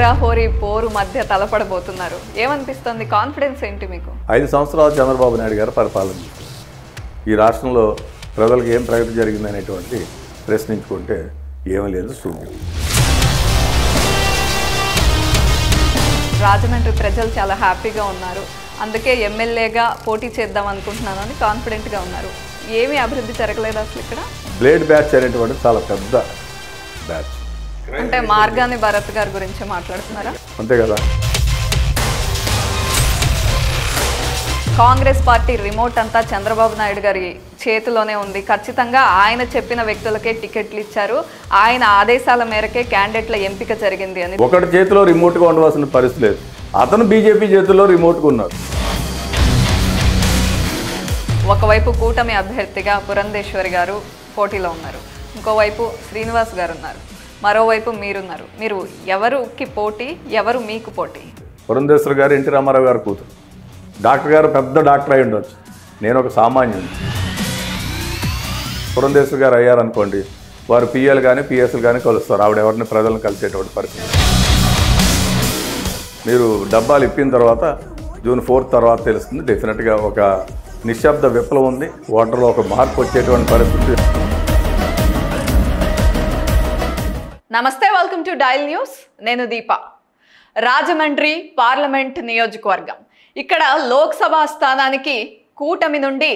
హోరాహోరీ పోరు మధ్య తలపడబోతున్నారు. ఏమనిపిస్తుంది? కాన్ఫిడెన్స్ ఏంటి మీకు? 5 సంవత్సరాలు చంద్రబాబు నాయుడు గారు పరిపాలన చేశారు. ఈ రాష్ట్రంలో ప్రజలకు ఏం ప్రగతి జరిగిందనేటువంటి ప్రశ్నించుకుంటే ఏమీ లేదు, శూన్యం. రాజమండ్రి ప్రజలు చాలా హ్యాపీగా ఉన్నారు, అందుకే ఎమ్మెల్యేగా పోటీ చేద్దాం అనుకుంటున్నాను అని కాన్ఫిడెంట్గా ఉన్నారు. ఏమీ అభివృద్ధి జరగలేదు అసలు ఇక్కడ. బ్లేడ్ బ్యాచ్ అనేటువంటి చాలా పెద్ద బ్యాచ్. అంటే మార్గాని భరత్ గారి గురించి మాట్లాడుతున్నారా? అంతే కదా. కాంగ్రెస్ పార్టీ రిమోట్ అంతా చంద్రబాబు నాయుడు గారి చేతిలోనే ఉంది. ఖచ్చితంగా ఆయన చెప్పిన వ్యక్తులకే టికెట్లు ఇచ్చారు, ఆయన ఆదేశాల మేరకే క్యాండిడేట్ల ఎంపిక జరిగింది అని. ఒకటి చేతిలో రిమోట్గా ఉండవలసిన పరిస్థితి లేదు. అతను బీజేపీ చేతిలో రిమోట్గా ఉన్నారు. ఒకవైపు కూటమి అభ్యర్థిగా పురంధేశ్వరి గారు పోటీలో ఉన్నారు, ఇంకోవైపు శ్రీనివాస్ గారు ఉన్నారు, మరోవైపు మీరున్నారు. మీరు ఎవరికి పోటీ, ఎవరు మీకు పోటీ? పురంధేశ్వరి గారు ఎన్టీ రామారావు గారు కూతురు. డాక్టర్ గారు పెద్ద డాక్టర్ అయి ఉండొచ్చు, నేను ఒక సామాన్యుని. పురంధేశ్వరి గారు అయ్యారనుకోండి, వారు పిఎల్ కానీ పిఎస్లు కానీ కలుస్తారు. ఆవిడ ఎవరిని ప్రజలను కలిసేటువంటి పరిస్థితి. మీరు డబ్బాలు ఇప్పిన తర్వాత జూన్ 4 తర్వాత తెలుస్తుంది. డెఫినెట్గా ఒక నిశ్శబ్ద విప్లవం ఉంది, ఓటర్లో ఒక మార్పు వచ్చేటువంటి పరిస్థితి. నమస్తే, వెల్కమ్ టు డైల్ న్యూస్. నేను దీప. రాజమండ్రి పార్లమెంట్ నియోజకవర్గం, ఇక్కడ లోక్సభ స్థానానికి కూటమి నుండి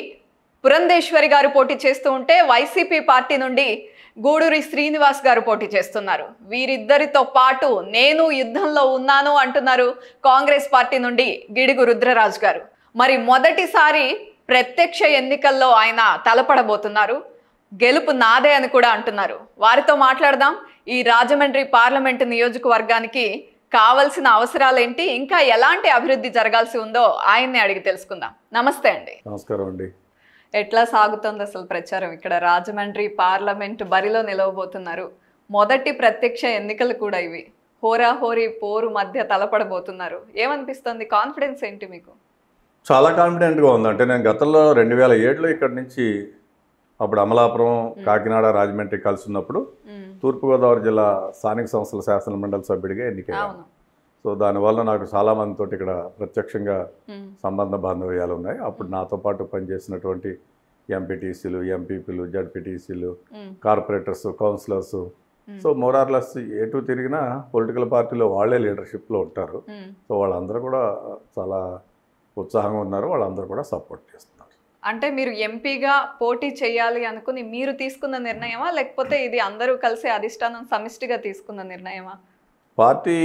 పురంధేశ్వరి గారు పోటీ చేస్తూ ఉంటే వైసీపీ పార్టీ నుండి గూడూరి శ్రీనివాస్ గారు పోటీ చేస్తున్నారు. వీరిద్దరితో పాటు నేను యుద్ధంలో ఉన్నాను అంటున్నారు కాంగ్రెస్ పార్టీ నుండి గిడుగు రుద్రరాజు గారు. మరి మొదటిసారి ప్రత్యక్ష ఎన్నికల్లో ఆయన తలపడబోతున్నారు, గెలుపు నాదే అని కూడా అంటున్నారు. వారితో మాట్లాడదాం. ఈ రాజమండ్రి పార్లమెంటు నియోజకవర్గానికి కావాల్సిన అవసరాలేంటి, ఇంకా ఎలాంటి అభివృద్ధి జరగాల్సి ఉందో ఆయన్ని అడిగి తెలుసుకుందాం. నమస్తే అండి. నమస్కారం అండి. ఎట్లా సాగుతోంది అసలు ప్రచారం? ఇక్కడ రాజమండ్రి పార్లమెంటు బరిలో నిలవబోతున్నారు, మొదటి ప్రత్యక్ష ఎన్నికలు కూడా ఇవి. హోరాహోరీ పోరు మధ్య తలపడబోతున్నారు. ఏమనిపిస్తుంది? కాన్ఫిడెన్స్ ఏంటి మీకు? చాలా కాన్ఫిడెంట్గా ఉంది. అంటే నేను గతంలో 2007లో ఇక్కడి నుంచి, అప్పుడు అమలాపురం, కాకినాడ, రాజమండ్రి కలిసి ఉన్నప్పుడు తూర్పుగోదావరి జిల్లా స్థానిక సంస్థల శాసన మండలి సభ్యుడిగా ఎన్నికయ్యాను. సో దానివల్ల నాకు చాలా మందితో ఇక్కడ ప్రత్యక్షంగా సంబంధ బాంధవ్యాలు ఉన్నాయి. అప్పుడు నాతో పాటు పనిచేసినటువంటి ఎంపీటీసీలు, ఎంపీపీలు, జడ్పీటీసీలు, కార్పొరేటర్స్, కౌన్సిలర్స్, సో మోరార్లెస్ ఎటు తిరిగినా పొలిటికల్ పార్టీలో వాళ్ళే లీడర్షిప్లో ఉంటారు. సో వాళ్ళందరూ కూడా చాలా ఉత్సాహంగా ఉన్నారు, వాళ్ళందరూ కూడా సపోర్ట్ చేస్తున్నారు. అంటే మీరు ఎంపీగా పోటీ చేయాలి అనుకుని మీరు తీసుకున్న నిర్ణయమా, లేకపోతే ఇది అందరూ కలిసి అధిష్టానం సమిష్టిగా తీసుకున్న నిర్ణయమా? పార్టీ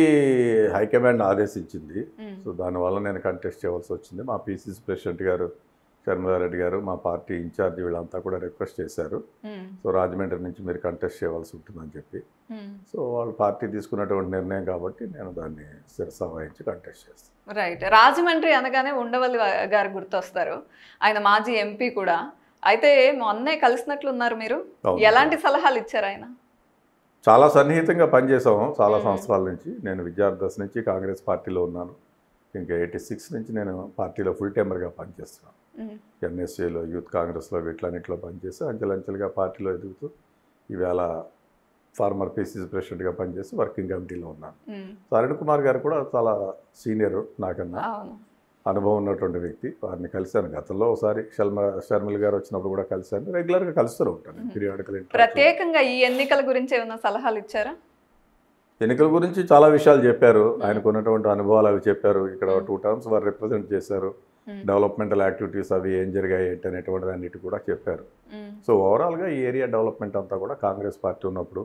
హైకమాండ్ ఆదేశించింది. సో దానివల్ల నేను కంటెస్ట్ చేయవలసి వచ్చింది. మా పిసిసి ప్రెసిడెంట్ గారు శర్మిలారెడ్డి గారు, మా పార్టీ ఇన్ఛార్జి వీళ్ళంతా కూడా రిక్వెస్ట్ చేశారు. సో రాజమండ్రి నుంచి మీరు కంటెస్ట్ చేయవలసి ఉంటుందని చెప్పి. సో వాళ్ళు పార్టీ తీసుకున్నటువంటి నిర్ణయం కాబట్టి నేను దాన్ని శిరసా వహించి కంటెస్ట్ చేస్తాను. రైట్. రాజమండ్రి అనగానే ఉండవల్లి గారు గుర్తొస్తారు, ఆయన మాజీ ఎంపీ కూడా. అయితే మొన్నే కలిసినట్లున్నారు మీరు, ఎలాంటి సలహాలు ఇచ్చారు ఆయన? చాలా సన్నిహితంగా పనిచేసాము చాలా సంవత్సరాల నుంచి. నేను విద్యార్థి దశ నుంచి కాంగ్రెస్ పార్టీలో ఉన్నాను. ఇంకా 86 నుంచి నేను పార్టీలో ఫుల్ టైమర్గా పనిచేస్తున్నాను. ఎన్ఎస్ఏలో, యూత్ కాంగ్రెస్లో, వీటిలన్నింటిలో పనిచేసి అంచెలంచెలుగా పార్టీలో ఎదుగుతూ ఈవేళ ఫార్మర్ పిసిసి ప్రెసిడెంట్గా పనిచేసి వర్కింగ్ కమిటీలో ఉన్నాను. సో అరుణ్ కుమార్ గారు కూడా చాలా సీనియర్, నాకన్నా అనుభవం ఉన్నటువంటి వ్యక్తి. వారిని కలిశాను గతంలో ఒకసారి. షర్మిల గారు వచ్చినప్పుడు కూడా కలిశాను. రెగ్యులర్గా కలుస్తూ ఉంటాను పీరియాడికల్. ప్రత్యేకంగా ఈ ఎన్నికల గురించి ఏమైనా సలహాలు ఇచ్చారా? ఎన్నికల గురించి చాలా విషయాలు చెప్పారు. ఆయనకు ఉన్నటువంటి అనుభవాలు అవి చెప్పారు. ఇక్కడ 2 టర్మ్స్ వారు రిప్రజెంట్ చేశారు. డెవలప్మెంటల్ యాక్టివిటీస్ అవి ఏం జరిగాయి ఏంటి అనేటువంటి అన్నిటి కూడా చెప్పారు. సో ఓవరాల్గా ఈ ఏరియా డెవలప్మెంట్ అంతా కూడా కాంగ్రెస్ పార్టీ ఉన్నప్పుడు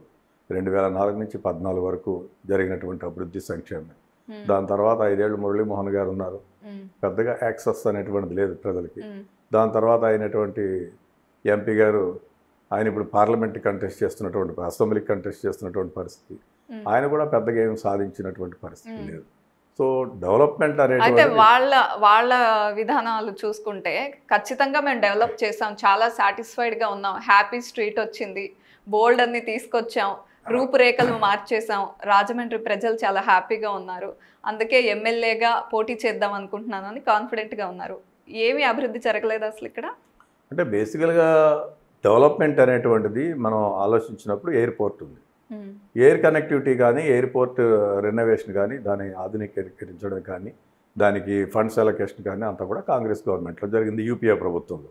2004 నుంచి 14 వరకు జరిగినటువంటి అభివృద్ధి సంక్షేమం. దాని తర్వాత 5 ఏళ్ళు మురళీమోహన్ గారు ఉన్నారు, పెద్దగా యాక్సెస్ అనేటువంటిది లేదు ప్రజలకి. దాని తర్వాత అయినటువంటి ఎంపీ గారు, ఆయన ఇప్పుడు పార్లమెంట్ కంటెస్ట్ చేస్తున్నటువంటి, అసెంబ్లీకి కంటెస్ట్ చేస్తున్నటువంటి పరిస్థితి. ఆయన కూడా పెద్దగా ఏం సాధించినటువంటి పరిస్థితి లేదు. సో డెవలప్మెంట్ అనేది అయితే వాళ్ళ విధానాలు చూసుకుంటే ఖచ్చితంగా మేము డెవలప్ చేసాం, చాలా సాటిస్ఫైడ్గా ఉన్నాం, హ్యాపీ స్ట్రీట్ వచ్చింది, బోల్డ్ అన్ని తీసుకొచ్చాం, రూపురేఖలు మార్చేసాం, రాజమండ్రి ప్రజలు చాలా హ్యాపీగా ఉన్నారు, అందుకే ఎమ్మెల్యేగా పోటీ చేద్దాం అనుకుంటున్నాను అని కాన్ఫిడెంట్గా ఉన్నారు. ఏమీ అభివృద్ధి జరగలేదు అసలు ఇక్కడ. అంటే బేసికల్గా డెవలప్మెంట్ అనేటువంటిది మనం ఆలోచించినప్పుడు ఎయిర్పోర్ట్ ఉంది, ఎయిర్ కనెక్టివిటీ కానీ ఎయిర్పోర్ట్ రెనోవేషన్ కానీ దాన్ని ఆధునీకరించడం కానీ దానికి ఫండ్స్ అలొకేషన్ కానీ అంతా కూడా కాంగ్రెస్ గవర్నమెంట్లో జరిగింది, యూపీఏ ప్రభుత్వంలో.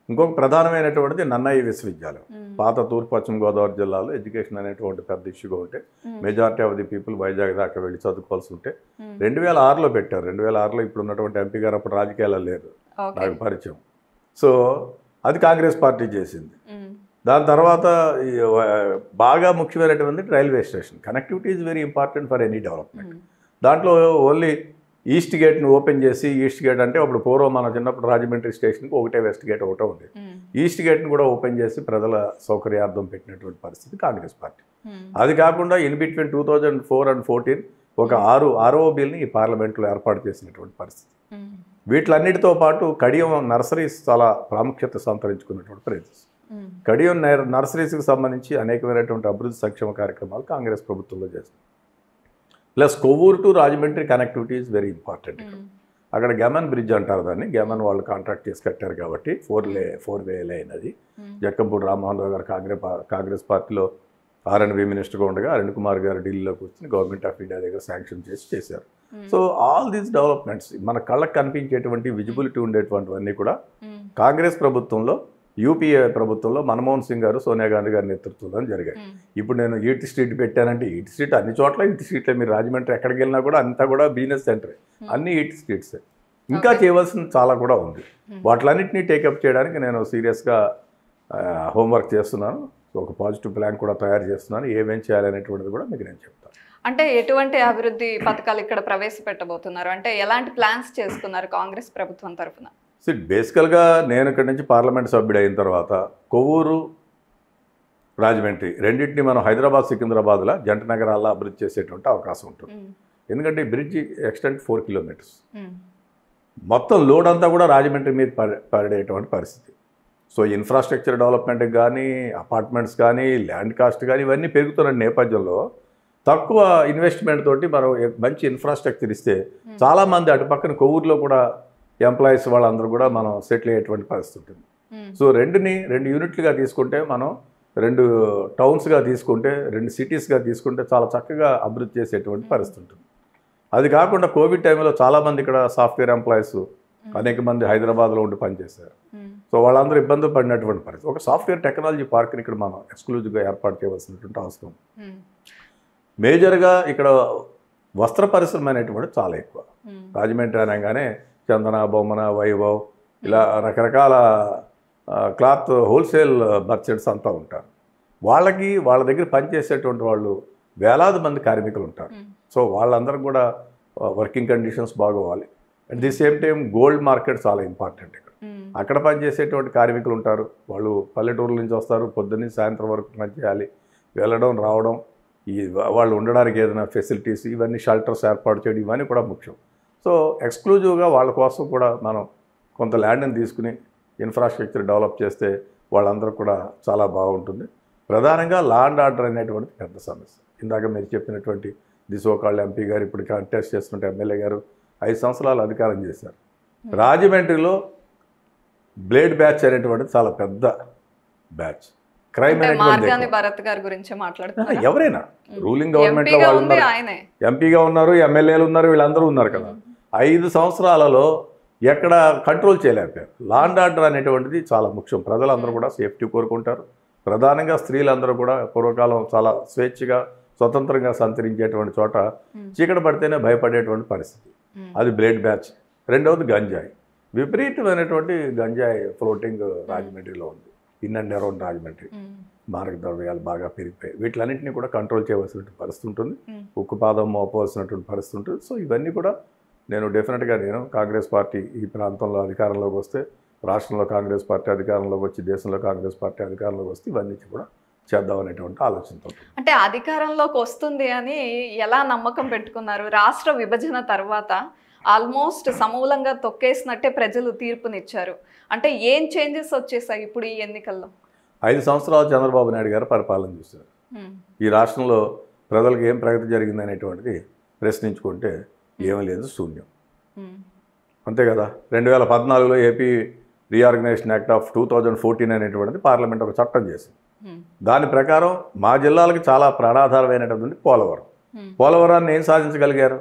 ఇంకొక ప్రధానమైనటువంటిది నన్నయ్య విశ్వవిద్యాలయం. పాత తూర్పు పశ్చిమ గోదావరి జిల్లాలో ఎడ్యుకేషన్ అనేటువంటి పెద్ద ఇష్యూగా ఉంటే majority of the people Vizag దాకా వెళ్ళి చదువుకోవాల్సి ఉంటే 2006లో పెట్టారు. 2006లో ఇప్పుడు ఉన్నటువంటి ఎంపీ గారు అప్పుడు రాజకీయాల్లో లేరు, నాకు పరిచయం. సో అది కాంగ్రెస్ పార్టీ చేసింది. దాని తర్వాత బాగా ముఖ్యమైనటువంటి railway station. Connectivity is very important for any development. దాంట్లో ఓన్లీ ఈస్ట్ గేట్ని ఓపెన్ చేసి, ఈస్ట్ గేట్ అంటే అప్పుడు పూర్వం మన చిన్నప్పుడు రాజమండ్రి స్టేషన్కి ఒకటే వెస్ట్ గేట్ ఒకటే ఉంది, ఈస్ట్ గేట్ని కూడా ఓపెన్ చేసి ప్రజల సౌకర్యార్థం పెట్టినటువంటి పరిస్థితి కాంగ్రెస్ పార్టీ. అది కాకుండా ఇన్ బిట్వీన్ 2004 and 2014 ఒక 6 ROBల్ని ఈ పార్లమెంట్లో ఏర్పాటు చేసినటువంటి పరిస్థితి. వీటిలన్నిటితో పాటు కడియం నర్సరీస్ చాలా ప్రాముఖ్యత సంతరించుకున్నటువంటి ప్రదేశం. కడియం నర్సరీస్కి సంబంధించి అనేకమైనటువంటి అభివృద్ధి సంక్షేమ కార్యక్రమాలు కాంగ్రెస్ ప్రభుత్వంలో చేస్తుంది. Plus Kovvur to Rajahmundry connectivity is very important. అక్కడ గెమన్ బ్రిడ్జ్ అంటారు దాన్ని, గెమన్ వాళ్ళు కాంట్రాక్ట్ చేసి కట్టారు కాబట్టి 4-వే లైన్ అది. జక్కంపూడి రామ్మోహన్ రావు గారు కాంగ్రెస్ పార్టీలో R&B మినిస్టర్గా ఉండగా అరుణ్ కుమార్ గారు ఢిల్లీలోకి వచ్చి గవర్నమెంట్ ఆఫ్ ఇండియా దగ్గర శాంక్షన్ చేశారు. సో ఆల్ దీస్ డెవలప్మెంట్స్ మన కళ్ళకు కనిపించేటువంటి విజిబిలిటీ ఉండేటువంటివన్నీ కూడా కాంగ్రెస్ ప్రభుత్వంలో, యూపీఏ ప్రభుత్వంలో మన్మోహన్ సింగ్ గారు, సోనియా గాంధీ గారి నేతృత్వంలో జరిగాయి. ఇప్పుడు నేను ఈటీ స్ట్రీట్ పెట్టానంటే ఈటీ స్ట్రీట్ అన్ని చోట్ల ఈటీ స్ట్రీట్లే. మీరు రాజమండ్రి ఎక్కడికి వెళ్ళినా కూడా అంతా కూడా బిజినెస్ సెంటరే, అన్ని ఈటీ స్ట్రీట్సే. ఇంకా చేయవలసింది చాలా కూడా ఉంది. వాటిలన్నింటినీ టేకప్ చేయడానికి నేను సీరియస్గా హోంవర్క్ చేస్తున్నాను. ఒక పాజిటివ్ ప్లాన్ కూడా తయారు చేస్తున్నాను. ఏమేం చేయాలనేటువంటిది కూడా మీకు నేను చెప్తాను. అంటే ఎటువంటి అభివృద్ధి పథకాలు ఇక్కడ ప్రవేశపెట్టబోతున్నారు, అంటే ఎలాంటి ప్లాన్స్ చేసుకున్నారు కాంగ్రెస్ ప్రభుత్వం తరఫున? బేసికల్గా నేను ఇక్కడి నుంచి పార్లమెంట్ సభ్యుడు అయిన తర్వాత కొవ్వూరు రాజమండ్రి రెండింటిని మనం హైదరాబాద్ సికింద్రాబాద్లో జంట నగరాల్లో అభివృద్ధి చేసేటువంటి అవకాశం ఉంటుంది. ఎందుకంటే ఈ బ్రిడ్జి ఎక్స్టెంట్ 4 kilometers. మొత్తం లోడ్ అంతా కూడా రాజమండ్రి మీద పడేటువంటి పరిస్థితి. సో ఇన్ఫ్రాస్ట్రక్చర్ డెవలప్మెంట్కి కానీ, అపార్ట్మెంట్స్ కానీ, ల్యాండ్ కాస్ట్ కానీ ఇవన్నీ పెరుగుతున్న నేపథ్యంలో తక్కువ ఇన్వెస్ట్మెంట్ తోటి మనం మంచి ఇన్ఫ్రాస్ట్రక్చర్ ఇస్తే చాలామంది అటు పక్కన కొవ్వూరులో కూడా ఎంప్లాయీస్ వాళ్ళందరూ కూడా మనం సెటిల్ అయ్యేటువంటి పరిస్థితి ఉంటుంది. సో 2 యూనిట్లుగా తీసుకుంటే, మనం 2 టౌన్స్గా తీసుకుంటే, 2 సిటీస్గా తీసుకుంటే చాలా చక్కగా అభివృద్ధి చేసేటువంటి పరిస్థితి ఉంటుంది. అది కాకుండా కోవిడ్ టైంలో చాలామంది ఇక్కడ సాఫ్ట్వేర్ ఎంప్లాయీస్ అనేక మంది హైదరాబాద్లో ఉండి పనిచేశారు. సో వాళ్ళందరూ ఇబ్బందులు పడినటువంటి పరిస్థితి. ఒక సాఫ్ట్వేర్ టెక్నాలజీ పార్క్ని ఇక్కడ మనం ఎక్స్క్లూజివ్గా ఏర్పాటు చేయవలసినటువంటి అవసరం. మేజర్గా ఇక్కడ వస్త్ర పరిశ్రమ అనేటువంటి చాలా ఎక్కువ. రాజమండ్రి అనగానే చందన, బొమ్మన, వైభవ్ ఇలా రకరకాల క్లాత్ హోల్సేల్ మర్చెంట్స్ అంతా ఉంటారు. వాళ్ళ దగ్గర పనిచేసేటువంటి వాళ్ళు వేలాది మంది కార్మికులు ఉంటారు. సో వాళ్ళందరూ కూడా వర్కింగ్ కండిషన్స్ బాగోవాలి. At the same time gold market చాలా ఇంపార్టెంట్ ఇక్కడ. అక్కడ పనిచేసేటువంటి కార్మికులు ఉంటారు. వాళ్ళు పల్లెటూరుల నుంచి వస్తారు, పొద్దున్నీ సాయంత్రం వరకు పనిచేయాలి, వెళ్ళడం రావడం, వాళ్ళు ఉండడానికి ఏదైనా ఫెసిలిటీస్, ఇవన్నీ షెల్టర్స్ ఏర్పాటు చేయడం, ఇవన్నీ కూడా ముఖ్యం. సో ఎక్స్క్లూజివ్గా వాళ్ళ కోసం కూడా మనం కొంత ల్యాండ్ని తీసుకుని ఇన్ఫ్రాస్ట్రక్చర్ డెవలప్ చేస్తే వాళ్ళందరూ కూడా చాలా బాగుంటుంది. ప్రధానంగా లా అండ్ ఆర్డర్ అనేటువంటి పెద్ద సమస్య. ఇందాక మీరు చెప్పినటువంటి దిశోకాళ్ళ ఎంపీ గారు, ఇప్పుడు కంటెస్ట్ చేస్తున్న ఎమ్మెల్యే గారు 5 సంవత్సరాలు అధికారం చేశారు. రాజమండ్రిలో బ్లేడ్ బ్యాచ్ అనేటువంటిది చాలా పెద్ద బ్యాచ్. క్రైమ్ ఎవరైనా రూలింగ్ గవర్నమెంట్లో వాళ్ళు ఉన్నారు, ఎంపీగా ఉన్నారు, ఎమ్మెల్యేలు ఉన్నారు, వీళ్ళందరూ ఉన్నారు కదా. 5 సంవత్సరాలలో ఎక్కడ కంట్రోల్ చేయలేకపోయారు. లా అండ్ ఆర్డర్ అనేటువంటిది చాలా ముఖ్యం. ప్రజలందరూ కూడా సేఫ్టీ కోరుకుంటారు. ప్రధానంగా స్త్రీలందరూ కూడా పూర్వకాలం చాలా స్వేచ్ఛగా స్వతంత్రంగా సంతరించేటువంటి చోట చీకటి పడితేనే భయపడేటువంటి పరిస్థితి. అది బ్లేడ్ బ్యాచ్. రెండవది గంజాయి. విపరీతమైనటువంటి గంజాయి ఫ్లోటింగ్ రాజమండ్రిలో ఉంది. ఇన్ అండ్ అరౌండ్ రాజమండ్రి మారక ద్రవ్యాలు బాగా పెరిగిపోయాయి. వీటిలన్నింటినీ కూడా కంట్రోల్ చేయవలసిన పరిస్థితి ఉంటుంది. ఉక్కుపాదం మోపవలసినటువంటి పరిస్థితి ఉంటుంది. సో ఇవన్నీ కూడా నేను డెఫినెట్గా కాంగ్రెస్ పార్టీ ఈ ప్రాంతంలో అధికారంలోకి వస్తే, రాష్ట్రంలో కాంగ్రెస్ పార్టీ అధికారంలోకి వచ్చి, దేశంలో కాంగ్రెస్ పార్టీ అధికారంలోకి వస్తే ఇవన్నీ కూడా చేద్దామనేటువంటి ఆలోచనతో. అంటే అధికారంలోకి వస్తుంది అని ఎలా నమ్మకం పెట్టుకున్నారు? రాష్ట్ర విభజన తర్వాత ఆల్మోస్ట్ సమూలంగా తొక్కేసినట్టే ప్రజలు తీర్పునిచ్చారు. అంటే ఏం చేంజెస్ వచ్చేసాయి ఇప్పుడు ఈ ఎన్నికల్లో? 5 సంవత్సరాలు చంద్రబాబు నాయుడు గారు పరిపాలన చూశారు. ఈ రాష్ట్రంలో ప్రజలకు ఏం ప్రగతి జరిగింది అనేటువంటిది ప్రశ్నించుకుంటే ఏమీ లేదు, శూన్యం. అంతే కదా. 2014లో ఏపీ రీఆర్గనైజేషన్ యాక్ట్ ఆఫ్ 2014 అనేటువంటిది పార్లమెంట్ ఒక చట్టం చేసింది. దాని ప్రకారం మా జిల్లాలకు చాలా ప్రాణాధారమైనటువంటి పోలవరాన్ని ఏం సాధించగలిగారు?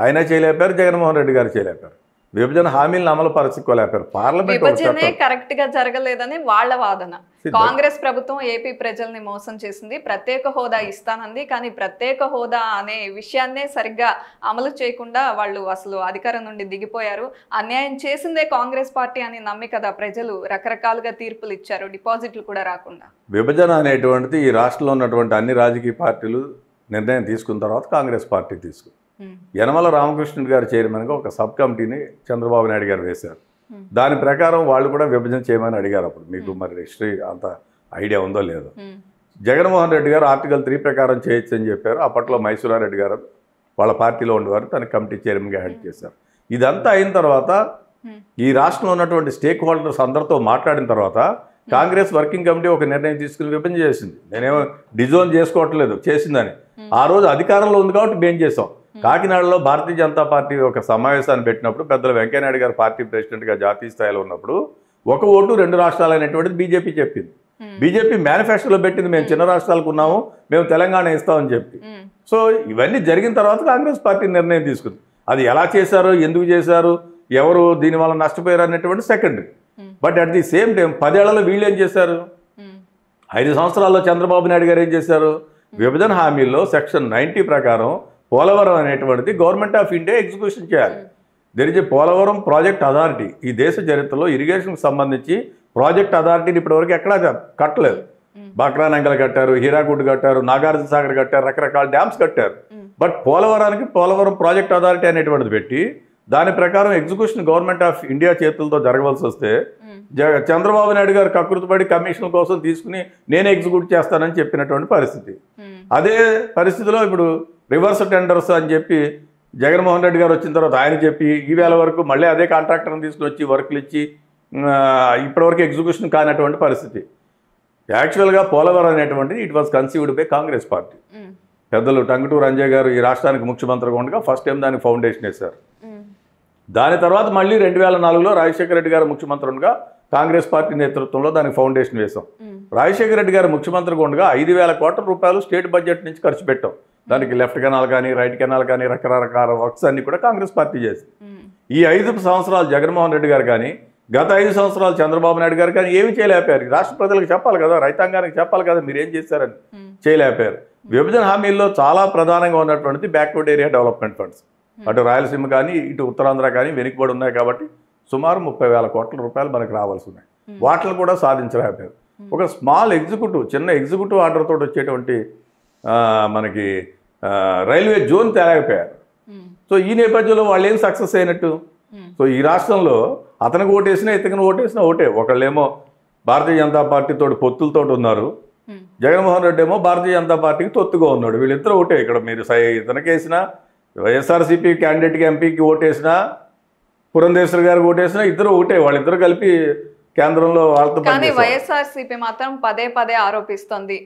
ఆయన చేయలేపారు, జగన్మోహన్ రెడ్డి గారు చేయలేపారు. విభజన హామీలను అమలు పరచుకోలేపారు. పార్లమెంట్ విభజనే కరెక్ట్ గా జరగలేదని వాళ్ళ వాదన. కాంగ్రెస్ ప్రభుత్వం ఏపీ ప్రజల్ని మోసం చేసింది, ప్రత్యేక హోదా ఇస్తానంది, కానీ ప్రత్యేక హోదా అనే విషయాన్నే సరిగ్గా అమలు చేయకుండా వాళ్ళు అసలు అధికారం నుండి దిగిపోయారు. అన్యాయం చేసిందే కాంగ్రెస్ పార్టీ అని నమ్మి కదా ప్రజలు రకరకాలుగా తీర్పులు ఇచ్చారు, డిపాజిట్లు కూడా రాకుండా. విభజన అనేటువంటిది ఈ రాష్ట్రంలో ఉన్నటువంటి అన్ని రాజకీయ పార్టీలు నిర్ణయం తీసుకున్న తర్వాత కాంగ్రెస్ పార్టీ తీసుకుంది. యనమల రామకృష్ణుడు గారు చైర్మన్గా ఒక సబ్ కమిటీని చంద్రబాబు నాయుడు గారు వేశారు. దాని ప్రకారం వాళ్ళు కూడా విభజన చేయమని అడిగారు. అప్పుడు మీకు మరి హిస్టరీ అంత ఐడియా ఉందో లేదో. జగన్మోహన్ రెడ్డి గారు ఆర్టికల్ 3 ప్రకారం చేయొచ్చు అని చెప్పారు. అప్పట్లో మైసూరారెడ్డి గారు వాళ్ళ పార్టీలో ఉండేవారు, తన కమిటీ చైర్మన్గా హెడ్ చేశారు. ఇదంతా అయిన తర్వాత ఈ రాష్ట్రంలో ఉన్నటువంటి స్టేక్ హోల్డర్స్ అందరితో మాట్లాడిన తర్వాత కాంగ్రెస్ వర్కింగ్ కమిటీ ఒక నిర్ణయం తీసుకుని విభజన చేసింది. నేనేమో డిజోన్ చేసుకోవట్లేదు, చేసిందని. ఆ రోజు అధికారంలో ఉంది కాబట్టి మేము చేసాం. కాకినాడలో భారతీయ జనతా పార్టీ ఒక సమావేశాన్ని పెట్టినప్పుడు పెద్దల వెంకయ్యనాయుడు గారు పార్టీ ప్రెసిడెంట్గా జాతీయ స్థాయిలో ఉన్నప్పుడు ఒక ఓటు 2 రాష్ట్రాలు అనేటువంటిది బీజేపీ చెప్పింది. బీజేపీ మేనిఫెస్టోలో పెట్టింది మేము చిన్న రాష్ట్రాలకు ఉన్నాము, మేము తెలంగాణ ఇస్తామని చెప్పి. సో ఇవన్నీ జరిగిన తర్వాత కాంగ్రెస్ పార్టీ నిర్ణయం తీసుకుంది. అది ఎలా చేశారో, ఎందుకు చేశారు, ఎవరు దీనివల్ల నష్టపోయారు అనేటువంటి secondary. But at the same time 10 ఏళ్లలో వీళ్ళు ఏం చేశారు? 5 సంవత్సరాల్లో చంద్రబాబు నాయుడు గారు ఏం చేశారు? విభజన హామీల్లో సెక్షన్ 90 ప్రకారం పోలవరం అనేటువంటిది గవర్నమెంట్ ఆఫ్ ఇండియా ఎగ్జిక్యూషన్ చేయాలి. There is a Polavaram project authority. ఈ దేశ చరిత్రలో ఇరిగేషన్కి సంబంధించి ప్రాజెక్ట్ అథారిటీని ఇప్పటివరకు ఎక్కడా కట్టలేదు. బాక్రానంగల్ కట్టారు, హీరాకుడ్ కట్టారు, నాగార్జున సాగర్ కట్టారు, రకరకాల డ్యామ్స్ కట్టారు. బట్ పోలవరానికి పోలవరం ప్రాజెక్ట్ అథారిటీ అనేటువంటిది పెట్టి దాని ప్రకారం ఎగ్జిక్యూషన్ గవర్నమెంట్ ఆఫ్ ఇండియా చేతులతో జరగవలసి వస్తే చంద్రబాబు నాయుడు గారు కకృతిపడి కమిషన్ కోసం తీసుకుని నేను ఎగ్జిక్యూట్ చేస్తానని చెప్పినటువంటి పరిస్థితి. అదే పరిస్థితిలో ఇప్పుడు రివర్స్ టెండర్స్ అని చెప్పి జగన్మోహన్ రెడ్డి గారు వచ్చిన తర్వాత ఆయన చెప్పి ఈ వేళ వరకు మళ్ళీ అదే కాంట్రాక్టర్ని తీసుకుని వచ్చి వర్క్లు ఇచ్చి ఇప్పటివరకు ఎగ్జిక్యూషన్ కానటువంటి పరిస్థితి. యాక్చువల్గా పోలవరం అనేటువంటిది it was conceived by Congress party. పెద్దలు టంగుటూరు అంజయ్ గారు ఈ రాష్ట్రానికి ముఖ్యమంత్రిగా ఉండగా ఫస్ట్ టైం దానికి ఫౌండేషన్ వేశారు. దాని తర్వాత మళ్ళీ 2004లో రాజశేఖర రెడ్డి గారు ముఖ్యమంత్రి ఉండగా కాంగ్రెస్ పార్టీ నేతృత్వంలో దానికి ఫౌండేషన్ వేశాం. రాజశేఖర రెడ్డి గారు ముఖ్యమంత్రిగా ఉండగా 5,000 కోట్ల రూపాయలు స్టేట్ బడ్జెట్ నుంచి ఖర్చు పెట్టాం. దానికి లెఫ్ట్ కెనాల్ కానీ రైట్ కెనాల్ కానీ రకరకాల వర్క్స్ అన్ని కూడా కాంగ్రెస్ పార్టీ చేసింది. ఈ 5 సంవత్సరాలు జగన్మోహన్ రెడ్డి గారు కానీ గత 5 సంవత్సరాలు చంద్రబాబు నాయుడు గారు కానీ ఏమి చేయలేపారు? రాష్ట్ర ప్రజలకు చెప్పాలి కదా, రైతాంగానికి చెప్పాలి కదా మీరేం చేశారని. చేయలేపారు. విభజన హామీల్లో చాలా ప్రధానంగా ఉన్నటువంటిది బ్యాక్వర్డ్ ఏరియా డెవలప్మెంట్ ఫండ్స్. అటు రాయలసీమ కానీ ఇటు ఉత్తరాంధ్ర కానీ వెనుకబడి ఉన్నాయి కాబట్టి సుమారు 30,000 కోట్ల రూపాయలు మనకు రావాల్సి ఉన్నాయి. వాటిని కూడా సాధించలేకపోయారు. ఒక స్మాల్ ఎగ్జిక్యూటివ్, చిన్న ఎగ్జిక్యూటివ్ ఆర్డర్ తోటి వచ్చేటువంటి మనకి రైల్వే జోన్ తేలేకపోయారు. సో ఈ నేపథ్యంలో వాళ్ళు ఏం సక్సెస్ అయినట్టు? సో ఈ రాష్ట్రంలో అతనికి ఓటేసినా ఇతనికి ఓటేసినా ఒకటే. ఒకళ్ళేమో భారతీయ జనతా పార్టీతో పొత్తులతో ఉన్నారు, జగన్మోహన్ రెడ్డి ఏమో భారతీయ జనతా పార్టీకి తొత్తుగా ఉన్నాడు. వీళ్ళిద్దరూ ఒకటే. ఇక్కడ మీరు ఇతనికేసినా వైఎస్ఆర్సీపీ క్యాండిడేట్కి ఎంపీకి ఓటేసినా పురంధేశ్వరి గారికి ఓటేసినా ఇద్దరు ఒకటే. వాళ్ళిద్దరు కలిపి కేంద్రంలో వాళ్ళతో. కానీ వైఎస్ఆర్సీపీ మాత్రం పదే ఆరోపిస్తుంది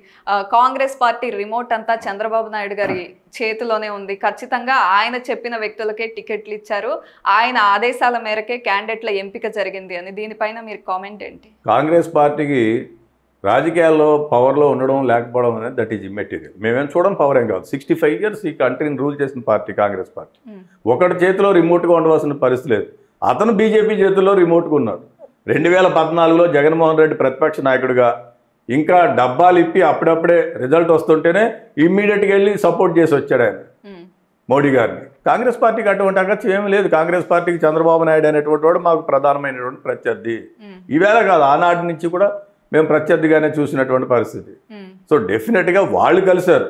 కాంగ్రెస్ పార్టీ రిమోట్ అంతా చంద్రబాబు నాయుడు గారి చేతిలోనే ఉంది, ఖచ్చితంగా ఆయన చెప్పిన వ్యక్తులకే టికెట్లు ఇచ్చారు, ఆయన ఆదేశాల మేరకే క్యాండిడేట్ల ఎంపిక జరిగింది అని. దీనిపైన మీరు కామెంట్ ఏంటి? కాంగ్రెస్ పార్టీకి రాజకీయాల్లో పవర్లో ఉండడం లేకపోవడం అనేది దట్ ఈజ్ ఇమ్మెటీరియల్. మేమేం చూడడం పవర్ ఏం కాదు. 65 ఇయర్స్ ఈ కంట్రీని రూల్ చేసిన పార్టీ కాంగ్రెస్ పార్టీ. ఒకటి చేతిలో రిమోట్గా ఉండవలసిన పరిస్థితి లేదు. అతను బీజేపీ చేతుల్లో రిమోట్గా ఉన్నాడు. 2014లో జగన్మోహన్ రెడ్డి ప్రతిపక్ష నాయకుడిగా ఇంకా డబ్బాలు ఇప్పి అప్పుడప్పుడే రిజల్ట్ వస్తుంటేనే ఇమ్మీడియట్గా వెళ్ళి సపోర్ట్ చేసి వచ్చాడు ఆయన మోడీ గారిని. కాంగ్రెస్ పార్టీకి అటువంటి అగత్యం ఏమీ లేదు. కాంగ్రెస్ పార్టీకి చంద్రబాబు నాయుడు అనేటువంటి వాడు మాకు ప్రధానమైనటువంటి ప్రత్యర్థి. ఈవేళ కాదు, ఆనాటి నుంచి కూడా మేము ప్రత్యర్థిగానే చూసినటువంటి పరిస్థితి. సో డెఫినెట్గా వాళ్ళు కలిశారు.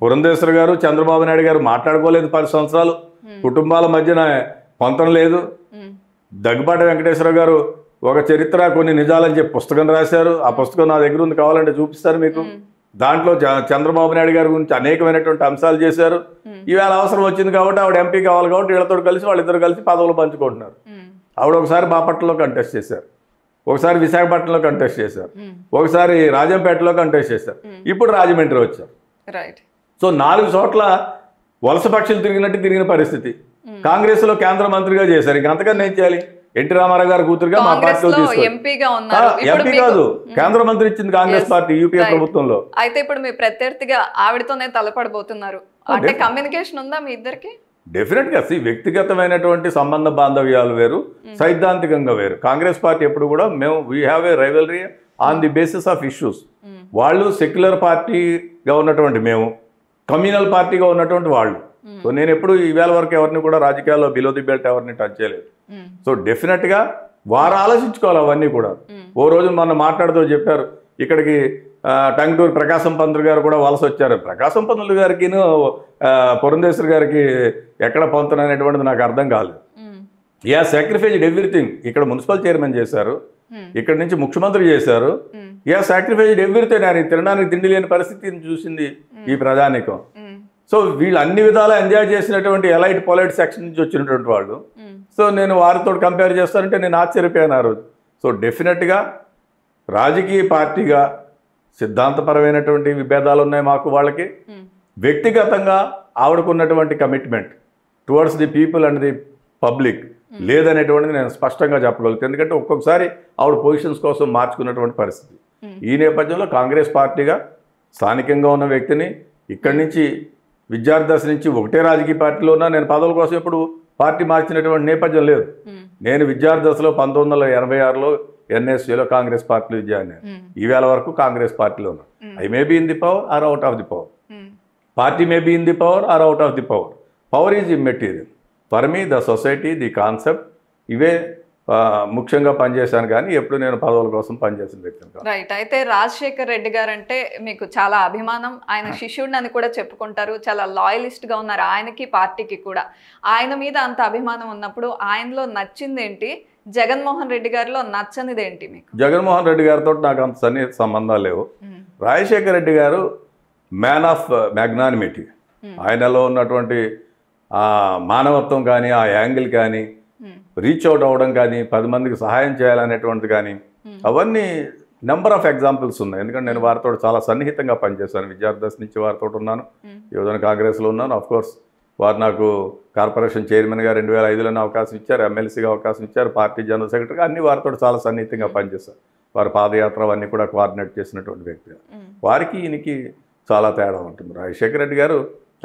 పురంధేశ్వరి గారు చంద్రబాబు నాయుడు గారు మాట్లాడుకోలేదు 10 సంవత్సరాలు. కుటుంబాల మధ్యన పొంతం లేదు. దగ్గుబాటి వెంకటేశ్వర గారు ఒక చరిత్ర కొన్ని నిజాలని చెప్పి పుస్తకం రాశారు. ఆ పుస్తకం నా దగ్గర ఉంది, కావాలంటే చూపిస్తారు మీకు. దాంట్లో చంద్రబాబు నాయుడు గారి గురించి అనేకమైనటువంటి అంశాలు చేశారు. ఈవేళ అవసరం వచ్చింది కాబట్టి ఆవిడ ఎంపీ కావాలి కాబట్టి వీళ్ళతో కలిసి వాళ్ళిద్దరు కలిసి పదవులు పంచుకుంటున్నారు. ఆవిడ ఒకసారి బాపట్లలో కంటెస్ట్ చేశారు, ఒకసారి విశాఖపట్నంలో కంటెస్ట్ చేశారు, ఒకసారి రాజంపేటలో కంటెస్ట్ చేశారు, ఇప్పుడు రాజమండ్రి వచ్చారు. సో 4 చోట్ల వలస పక్షులు తిరిగినట్టు తిరిగిన పరిస్థితి. కాంగ్రెస్లో కేంద్ర మంత్రిగా చేశారు. ఇంక అంతకన్నా ఏం చేయాలి? ఎన్టీ రామారావు గారి కూతురుగా మా పార్టీలో తీసుకొచ్చి ఎంపీగా ఉన్నారు. ఎంపీ కాదు, కేంద్ర మంత్రి ఇచ్చింది కాంగ్రెస్ పార్టీ యూపీఏ ప్రభుత్వంలో. అయితే ఇప్పుడు మీ ప్రత్యర్థిగా ఆవిడతోనే తలపడబోతున్నారు. అంటే కమ్యూనికేషన్ ఉందా మీ ఇద్దరికి? డెఫినెట్ గా వ్యక్తిగతమైనటువంటి సంబంధ బాంధవ్యాలు వేరు, సైద్ధాంతికంగా వేరు. కాంగ్రెస్ పార్టీ ఎప్పుడు కూడా మేము we have a rivalry on the basis of issues. వాళ్ళు సెక్యులర్ పార్టీగా ఉన్నటువంటి మేము కమ్యూనల్ పార్టీగా ఉన్నటువంటి వాళ్ళు. సో నేను ఎప్పుడు ఈవేళ వరకు ఎవరిని కూడా రాజకీయాల్లో బిలో ది బెల్ట్ ఎవరిని టచ్ చేయలేదు. సో డెఫినెట్గా వారు ఆలోచించుకోవాలి అవన్నీ కూడా. ఓ రోజు మొన్న మాట్లాడుతూ చెప్పారు, ఇక్కడికి టంగుటూరు ప్రకాశం పంతులు గారు కూడా వలస వచ్చారు. ప్రకాశం పంతులు గారికి పురంధేశ్వరి గారికి ఎక్కడ పొంతన అనేటువంటిది నాకు అర్థం కాలేదు. Yeah sacrificed everything. ఇక్కడ మున్సిపల్ చైర్మన్ చేశారు, ఇక్కడ నుంచి ముఖ్యమంత్రి చేశారు. Yeah sacrificed everything. ఆయన తినడానికి తిండి లేని పరిస్థితిని చూసింది ఈ ప్రజానీకం. సో వీళ్ళు అన్ని విధాలా ఎంజాయ్ చేసినటువంటి ఎలైట్ పొలైట్ సెక్షన్ నుంచి వచ్చినటువంటి వాళ్ళు. సో నేను వారితో కంపేర్ చేస్తానంటే నేను ఆశ్చర్యపోయాను ఆ రోజు. సో డెఫినెట్గా రాజకీయ పార్టీగా సిద్ధాంతపరమైనటువంటి విభేదాలు ఉన్నాయి మాకు వాళ్ళకి. వ్యక్తిగతంగా ఆవిడకున్నటువంటి commitment towards the people and the public లేదనేటువంటిది నేను స్పష్టంగా చెప్పగలుగుతాను. ఎందుకంటే ఒక్కొక్కసారి ఆవిడ పొజిషన్స్ కోసం మార్చుకున్నటువంటి పరిస్థితి. ఈ నేపథ్యంలో కాంగ్రెస్ పార్టీగా స్థానికంగా ఉన్న వ్యక్తిని ఇక్కడి నుంచి విద్యార్థి దశ నుంచి ఒకటే రాజకీయ పార్టీలో ఉన్నా, నేను పదవుల కోసం ఎప్పుడు పార్టీ మార్చినటువంటి నేపథ్యం లేదు. నేను విద్యార్థి దశలో 1986లో ఎన్ఎస్యూలో కాంగ్రెస్ పార్టీలో జాయిన్ అయ్యాను. ఈవేళ వరకు కాంగ్రెస్ పార్టీలో ఉన్నాను. I may be in the power or out of the power. Party may be in the power or out of the power. Power is immaterial. For me the society, the concept, ఇవే ముఖ్యంగా పనిచేశాను. కానీ ఎప్పుడు నేను పదవుల కోసం పనిచేసిన వ్యక్తిని. రైట్. అయితే రాజశేఖర్ రెడ్డి గారు అంటే మీకు చాలా అభిమానం. ఆయన శిష్యుడిని అని కూడా చెప్పుకుంటారు. చాలా లాయలిస్ట్గా ఉన్నారు ఆయనకి పార్టీకి కూడా. ఆయన మీద అంత అభిమానం ఉన్నప్పుడు ఆయనలో నచ్చింది ఏంటి, జగన్మోహన్ రెడ్డి గారిలో నచ్చనిది ఏంటి మీకు? జగన్మోహన్ రెడ్డి గారితో నాకు అంత సన్నిహిత సంబంధాలు లేవు. రాజశేఖర రెడ్డి గారు మ్యాన్ ఆఫ్ మ్యాగ్నానిమిటీ. ఆయనలో ఉన్నటువంటి మానవత్వం కానీ, ఆ యాంగిల్ కానీ, రీచ్ అవుట్ అవ్వడం కానీ, 10 మందికి సహాయం చేయాలనేటువంటిది కానీ, అవన్నీ నెంబర్ ఆఫ్ ఎగ్జాంపుల్స్ ఉన్నాయి. ఎందుకంటే నేను వారితో చాలా సన్నిహితంగా పనిచేశాను. విద్యార్థి దశ నుంచి వారితో ఉన్నాను, యువజన కాంగ్రెస్లో ఉన్నాను. ఆఫ్ కోర్స్ వారు నాకు కార్పొరేషన్ చైర్మన్గా 2005లోనే అవకాశం ఇచ్చారు, ఎమ్మెల్సీగా అవకాశం ఇచ్చారు, పార్టీ జనరల్ సెక్రటరీగా. అన్ని వారితో చాలా సన్నిహితంగా పనిచేశారు. వారి పాదయాత్ర అవన్నీ కూడా కోఆర్డినేట్ చేసినటువంటి వ్యక్తిగా. వారికి ఈయనకి చాలా తేడా ఉంటుంది. రాజశేఖర రెడ్డి గారు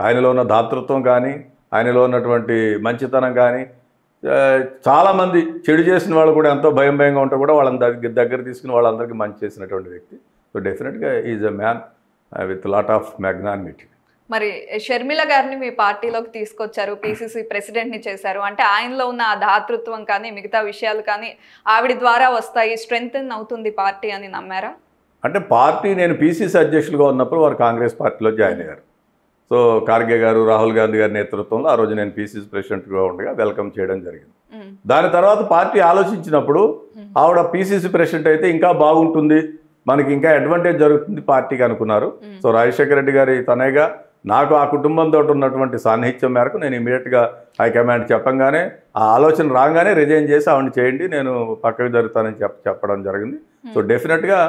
ఆయనలో ఉన్న దాతృత్వం కానీ, ఆయనలో ఉన్నటువంటి మంచితనం కానీ, చాలామంది చెడు చేసిన వాళ్ళు కూడా ఎంతో భయంగా ఉంటే కూడా వాళ్ళని దగ్గర తీసుకుని వాళ్ళందరికీ మంచి చేసినటువంటి వ్యక్తి. సో డెఫినెట్గా is a man with lot of magnanimity. మరి షర్మిల గారిని మీ పార్టీలోకి తీసుకొచ్చారు, పిసిసి ప్రెసిడెంట్ని చేశారు. అంటే ఆయనలో ఉన్న ఆ దాతృత్వం కానీ, మిగతా విషయాలు కానీ ఆవిడ ద్వారా వస్తాయి, స్ట్రెంగ్తెన్ అవుతుంది పార్టీ అని నమ్మారా? అంటే పార్టీ నేను పిసిసి అధ్యక్షులుగా ఉన్నప్పుడు వారు కాంగ్రెస్ పార్టీలో జాయిన్ అయ్యారు. సో ఖార్గే గారు, రాహుల్ గాంధీ గారి నేతృత్వంలో ఆ రోజు నేను పిసిసి ప్రెసిడెంట్గా ఉండగా వెల్కమ్ చేయడం జరిగింది. దాని తర్వాత పార్టీ ఆలోచించినప్పుడు ఆవిడ పిసిసి ప్రెసిడెంట్ అయితే ఇంకా బాగుంటుంది, మనకి ఇంకా అడ్వాంటేజ్ జరుగుతుంది పార్టీకి అనుకున్నారు. సో రాజశేఖర రెడ్డి గారి తనయ్యగా నాకు ఆ కుటుంబంతో ఉన్నటువంటి సాన్నిహిత్యం మేరకు నేను ఇమీడియట్గా హైకమాండ్ చెప్పంగానే, ఆ ఆలోచన రాగానే రిజైన్ చేసి ఆవిడని చేయండి, నేను పక్కకు జరుగుతానని చెప్పడం జరిగింది. సో డెఫినెట్గా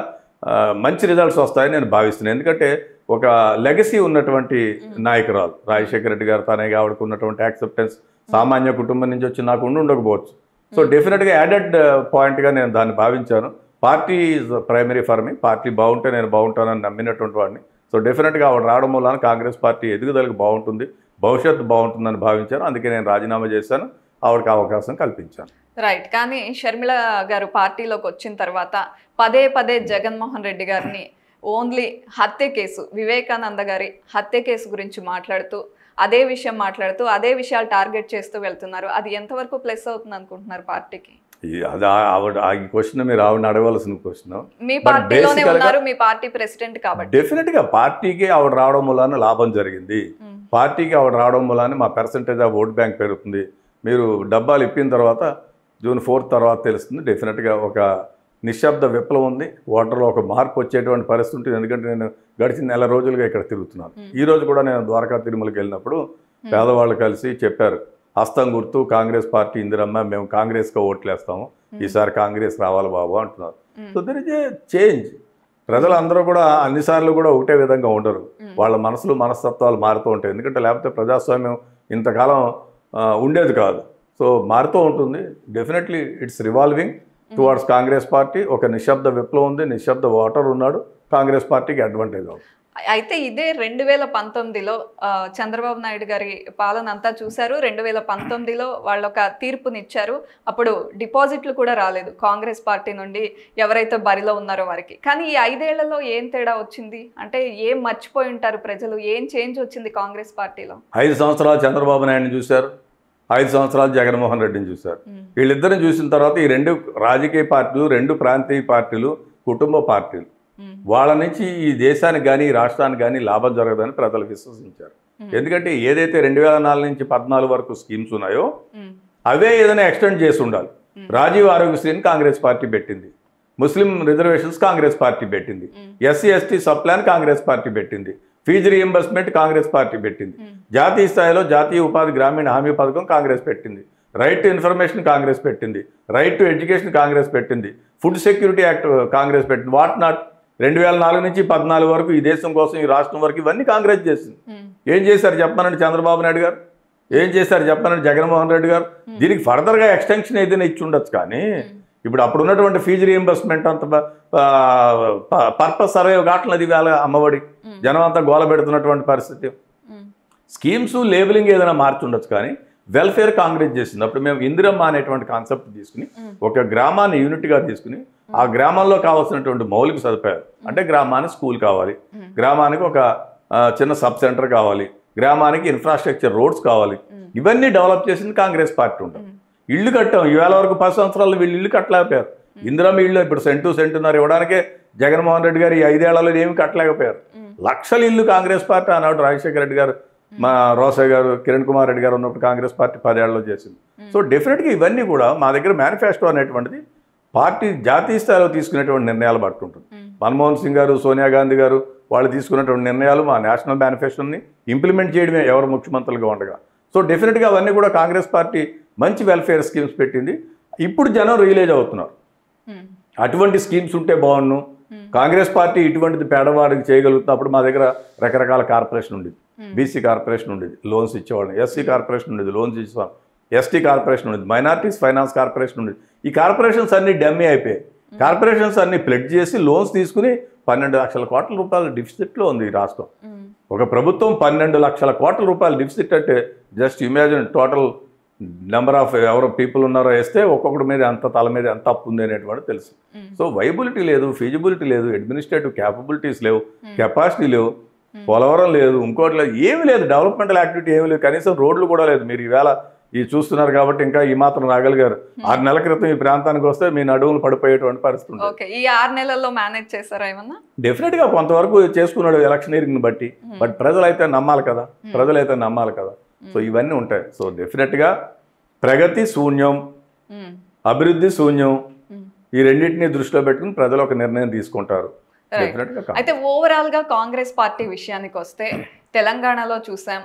మంచి రిజల్ట్స్ వస్తాయని నేను భావిస్తున్నాను. ఎందుకంటే ఒక లెగసీ ఉన్నటువంటి నాయకురాలు రాజశేఖర రెడ్డి గారు తనయ్య ఆవిడకు ఉన్నటువంటి యాక్సెప్టెన్స్ సామాన్య కుటుంబం నుంచి వచ్చి నాకు ఉండకపోవచ్చు. సో డెఫినెట్గా యాడెడ్ పాయింట్గా నేను దాన్ని భావించాను. Party is primary for me. Party బాగుంటే నేను బాగుంటానని నమ్మినటువంటి వాడిని. సో డెఫినెట్గా ఆవిడ రావడం వల్ల కాంగ్రెస్ పార్టీ ఎదుగుదలకు బాగుంటుంది, భవిష్యత్తు బాగుంటుందని భావించాను. అందుకే నేను రాజీనామా చేశాను, ఆవిడకి అవకాశం కల్పించాను. రైట్. కానీ షర్మిల గారు పార్టీలోకి వచ్చిన తర్వాత పదే జగన్మోహన్ రెడ్డి గారిని ఓన్లీ హత్య కేసు, వివేకానంద గారి హత్య కేసు గురించి మాట్లాడుతూ అదే విషయాలు టార్గెట్ చేస్తూ వెళ్తున్నారు. అది ఎంతవరకు ప్లస్ అవుతుంది అనుకుంటున్నారు పార్టీకి? అది ఆవిడ ఆ క్వశ్చన్ మీరు ఆవిడని అడగవలసిన క్వశ్చన్. మీ పార్టీలోనే ఉన్నారు, మీ పార్టీ ప్రెసిడెంట్ కాబట్టి. డెఫినెట్గా పార్టీకి ఆవిడ రావడం వల్ల లాభం జరిగింది. పార్టీకి ఆవిడ రావడం వల్ల మా పర్సంటేజ్ ఆఫ్ ఓట్ బ్యాంక్ పెరుగుతుంది. మీరు డబ్బాలు ఇప్పిన తర్వాత జూన్ 4 తర్వాత తెలుస్తుంది. డెఫినెట్గా ఒక నిశ్శబ్ద విప్లవం ఉంది, ఓటర్లో ఒక మార్పు వచ్చేటువంటి పరిస్థితి ఉంటుంది. ఎందుకంటే నేను గడిచిన నెల రోజులుగా ఇక్కడ తిరుగుతున్నాను. ఈ రోజు కూడా నేను ద్వారకా తిరుమలకి వెళ్ళినప్పుడు పేదవాళ్ళు కలిసి చెప్పారు, హస్తం గుర్తు కాంగ్రెస్ పార్టీ ఇందిరమ్మ, మేము కాంగ్రెస్గా ఓట్లేస్తాము, ఈసారి కాంగ్రెస్ రావాలి బాబు అంటున్నారు. So there is a change. ప్రజలందరూ కూడా అన్నిసార్లు కూడా ఒకటే విధంగా ఉండరు, వాళ్ళ మనసులు మనస్తత్వాలు మారుతూ ఉంటాయి. ఎందుకంటే లేకపోతే ప్రజాస్వామ్యం ఇంతకాలం ఉండేది కాదు. సో మారుతూ ఉంటుంది. Definitely it's revolving towards Congress party. ఒక నిశ్శబ్ద విప్లవం ఉంది, నిశ్శబ్ద ఓటర్ ఉన్నాడు, కాంగ్రెస్ పార్టీకి అడ్వాంటేజ్ అవుతుంది. అయితే ఇదే 2019లో చంద్రబాబు నాయుడు గారి పాలన అంతా చూశారు. 2019లో వాళ్ళు ఒక తీర్పునిచ్చారు. అప్పుడు డిపాజిట్లు కూడా రాలేదు కాంగ్రెస్ పార్టీ నుండి ఎవరైతే బరిలో ఉన్నారో వారికి. కానీ ఈ 5 ఏళ్లలో ఏం తేడా వచ్చింది అంటే ఏం మర్చిపోయి ఉంటారు ప్రజలు? ఏం చేంజ్ వచ్చింది కాంగ్రెస్ పార్టీలో? 5 సంవత్సరాలు చంద్రబాబు నాయుడుని చూశారు, 5 సంవత్సరాలు జగన్మోహన్ రెడ్డిని చూశారు. వీళ్ళిద్దరిని చూసిన తర్వాత ఈ 2 రాజకీయ పార్టీలు, 2 ప్రాంతీయ పార్టీలు, కుటుంబ పార్టీలు, వాళ్ళ నుంచి ఈ దేశానికి కానీ ఈ రాష్ట్రానికి కానీ లాభం జరగదని ప్రజలు విశ్వసించారు. ఎందుకంటే ఏదైతే 2004 నుంచి 14 వరకు స్కీమ్స్ ఉన్నాయో అవే ఏదైనా ఎక్స్టెండ్ చేసి ఉండాలి. రాజీవ్ ఆరోగ్యశ్రీని కాంగ్రెస్ పార్టీ పెట్టింది, ముస్లిం రిజర్వేషన్స్ కాంగ్రెస్ పార్టీ పెట్టింది, SC ST sub plan Congress party పెట్టింది, ఫీజు రీఎంబర్స్మెంట్ కాంగ్రెస్ పార్టీ పెట్టింది, జాతీయ స్థాయిలో జాతీయ ఉపాధి గ్రామీణ హామీ పథకం కాంగ్రెస్ పెట్టింది, రైట్ టు ఇన్ఫర్మేషన్ కాంగ్రెస్ పెట్టింది, రైట్ టు ఎడ్యుకేషన్ కాంగ్రెస్ పెట్టింది, ఫుడ్ సెక్యూరిటీ యాక్ట్ కాంగ్రెస్ పెట్టింది. వాట్ నాట్ 2004 నుంచి 14 వరకు ఈ దేశం కోసం ఈ రాష్ట్రం వరకు ఇవన్నీ కాంగ్రెస్ చేసింది. ఏం చేశారు చెప్పానండి చంద్రబాబు నాయుడు గారు? ఏం చేశారు చెప్పానండి జగన్మోహన్ రెడ్డి గారు? దీనికి ఫర్దర్గా ఎక్స్టెన్షన్ ఏదైనా ఇచ్చి ఉండొచ్చు. కానీ ఇప్పుడు అప్పుడు ఉన్నటువంటి ఫీజు రీఎంబర్స్మెంట్ అంత పర్పస్ సర్వే కావట్లేదు. ఇవాళ అమ్మఒడి జనం అంతా గోల పెడుతున్నటువంటి పరిస్థితి. స్కీమ్స్ లేబులింగ్ ఏదైనా మార్చి ఉండొచ్చు, కానీ వెల్ఫేర్ కాంగ్రెస్ చేసింది. అప్పుడు మేము ఇందిరమ్మ అనేటువంటి కాన్సెప్ట్ తీసుకుని ఒక గ్రామాన్ని యూనిట్గా తీసుకుని ఆ గ్రామంలో కావాల్సినటువంటి మౌలిక సదుపాయాలు అంటే గ్రామానికి స్కూల్ కావాలి, గ్రామానికి ఒక చిన్న సబ్ సెంటర్ కావాలి, గ్రామానికి ఇన్ఫ్రాస్ట్రక్చర్ రోడ్స్ కావాలి, ఇవన్నీ డెవలప్ చేసింది కాంగ్రెస్ పార్టీ ఉంటుంది. ఇల్లు కట్టాం. ఈవేళ వరకు 10 సంవత్సరాలు వీళ్ళు ఇల్లు కట్టలేకపోయారు. ఇందిరమ్మ ఇల్లు ఇప్పుడు సెంటున్నర ఇవ్వడానికే జగన్మోహన్ రెడ్డి గారు ఈ 5 ఏళ్లలో ఏమి కట్టలేకపోయారు. లక్షల ఇల్లు కాంగ్రెస్ పార్టీ ఆనాడు రాజశేఖర రెడ్డి గారు, మా రోసయ్య గారు, కిరణ్ కుమార్ రెడ్డి గారు ఉన్నప్పుడు కాంగ్రెస్ పార్టీ 10 ఏళ్లలో చేసింది. సో డెఫినెట్గా ఇవన్నీ కూడా మా దగ్గర మేనిఫెస్టో అనేటువంటిది పార్టీ జాతీయ స్థాయిలో తీసుకునేటువంటి నిర్ణయాలు బట్టి ఉంటుంది. మన్మోహన్ సింగ్ గారు, సోనియా గాంధీ గారు వాళ్ళు తీసుకున్నటువంటి నిర్ణయాలు మా నేషనల్ మేనిఫెస్టోని ఇంప్లిమెంట్ చేయడమే ఎవరు ముఖ్యమంత్రులుగా ఉండగా. సో డెఫినెట్గా అవన్నీ కూడా కాంగ్రెస్ పార్టీ మంచి వెల్ఫేర్ స్కీమ్స్ పెట్టింది. ఇప్పుడు జనం రియలైజ్ అవుతున్నారు అటువంటి స్కీమ్స్ ఉంటే బాగుండు, కాంగ్రెస్ పార్టీ ఇటువంటిది పేదవాడికి చేయగలుగుతుంది. అప్పుడు మా దగ్గర రకరకాల కార్పొరేషన్ ఉండేది. బీసీ కార్పొరేషన్ ఉండేది, లోన్స్ ఇచ్చేవాళ్ళం. ఎస్సీ కార్పొరేషన్ ఉండేది, లోన్స్ ఇచ్చేవాళ్ళం. ఎస్టీ కార్పొరేషన్ ఉండేది, మైనారిటీస్ ఫైనాన్స్ కార్పొరేషన్ ఉండేది. ఈ కార్పొరేషన్స్ అన్ని డమ్మీ అయిపోయాయి. కార్పొరేషన్స్ అన్ని ప్లెడ్జ్ చేసి లోన్స్ తీసుకుని 12 లక్షల కోట్ల రూపాయల డిఫిసిట్లో ఉంది ఈ రాష్ట్రం. ఒక ప్రభుత్వం 12 లక్షల కోట్ల రూపాయల డిఫిసిట్ అంటే just imagine total number of ఎవరో పీపుల్ ఉన్నారో వేస్తే ఒక్కొక్కటి మీద ఎంత తల మీద ఎంత అప్పు ఉంది అనేటువంటి తెలుసు. సో వైబిలిటీ లేదు, ఫీజిబిలిటీ లేదు, అడ్మినిస్ట్రేటివ్ క్యాపబిలిటీస్ లేవు, కెపాసిటీ లేవు, పోలవరం లేదు, ఇంకోటి లేదు, ఏమీ లేదు, డెవలప్మెంటల్ యాక్టివిటీ ఏమీ లేదు, కనీసం రోడ్లు కూడా లేదు. మీరు ఈవేళ ఇది చూస్తున్నారు కాబట్టి ఇంకా ఈ మాత్రం రాగలిగారు. 6 నెలల క్రితం ఈ ప్రాంతానికి వస్తే మీ నడువులు పడిపోయేటువంటి పరిస్థితి. ఓకే, ఈ 6 నెలల్లో మేనేజ్ చేశారా ఏమన్నా? డెఫినెట్ గా కొంతవరకు చేసుకున్నాడు ఎలక్షనీరింగ్ బట్టి. బట్ ప్రజలైతే నమ్మాలి కదా, ప్రజలైతే నమ్మాలి కదా. సో ఇవన్నీ ఉంటాయి. సో డెఫినెట్ గా ప్రగతి శూన్యం, అభివృద్ధి శూన్యం, ఈ రెండింటినీ దృష్టిలో పెట్టుకుని ప్రజలు ఒక నిర్ణయం తీసుకుంటారు. అయితే ఓవరాల్ గా కాంగ్రెస్ పార్టీ విషయానికి వస్తే తెలంగాణలో చూసాం,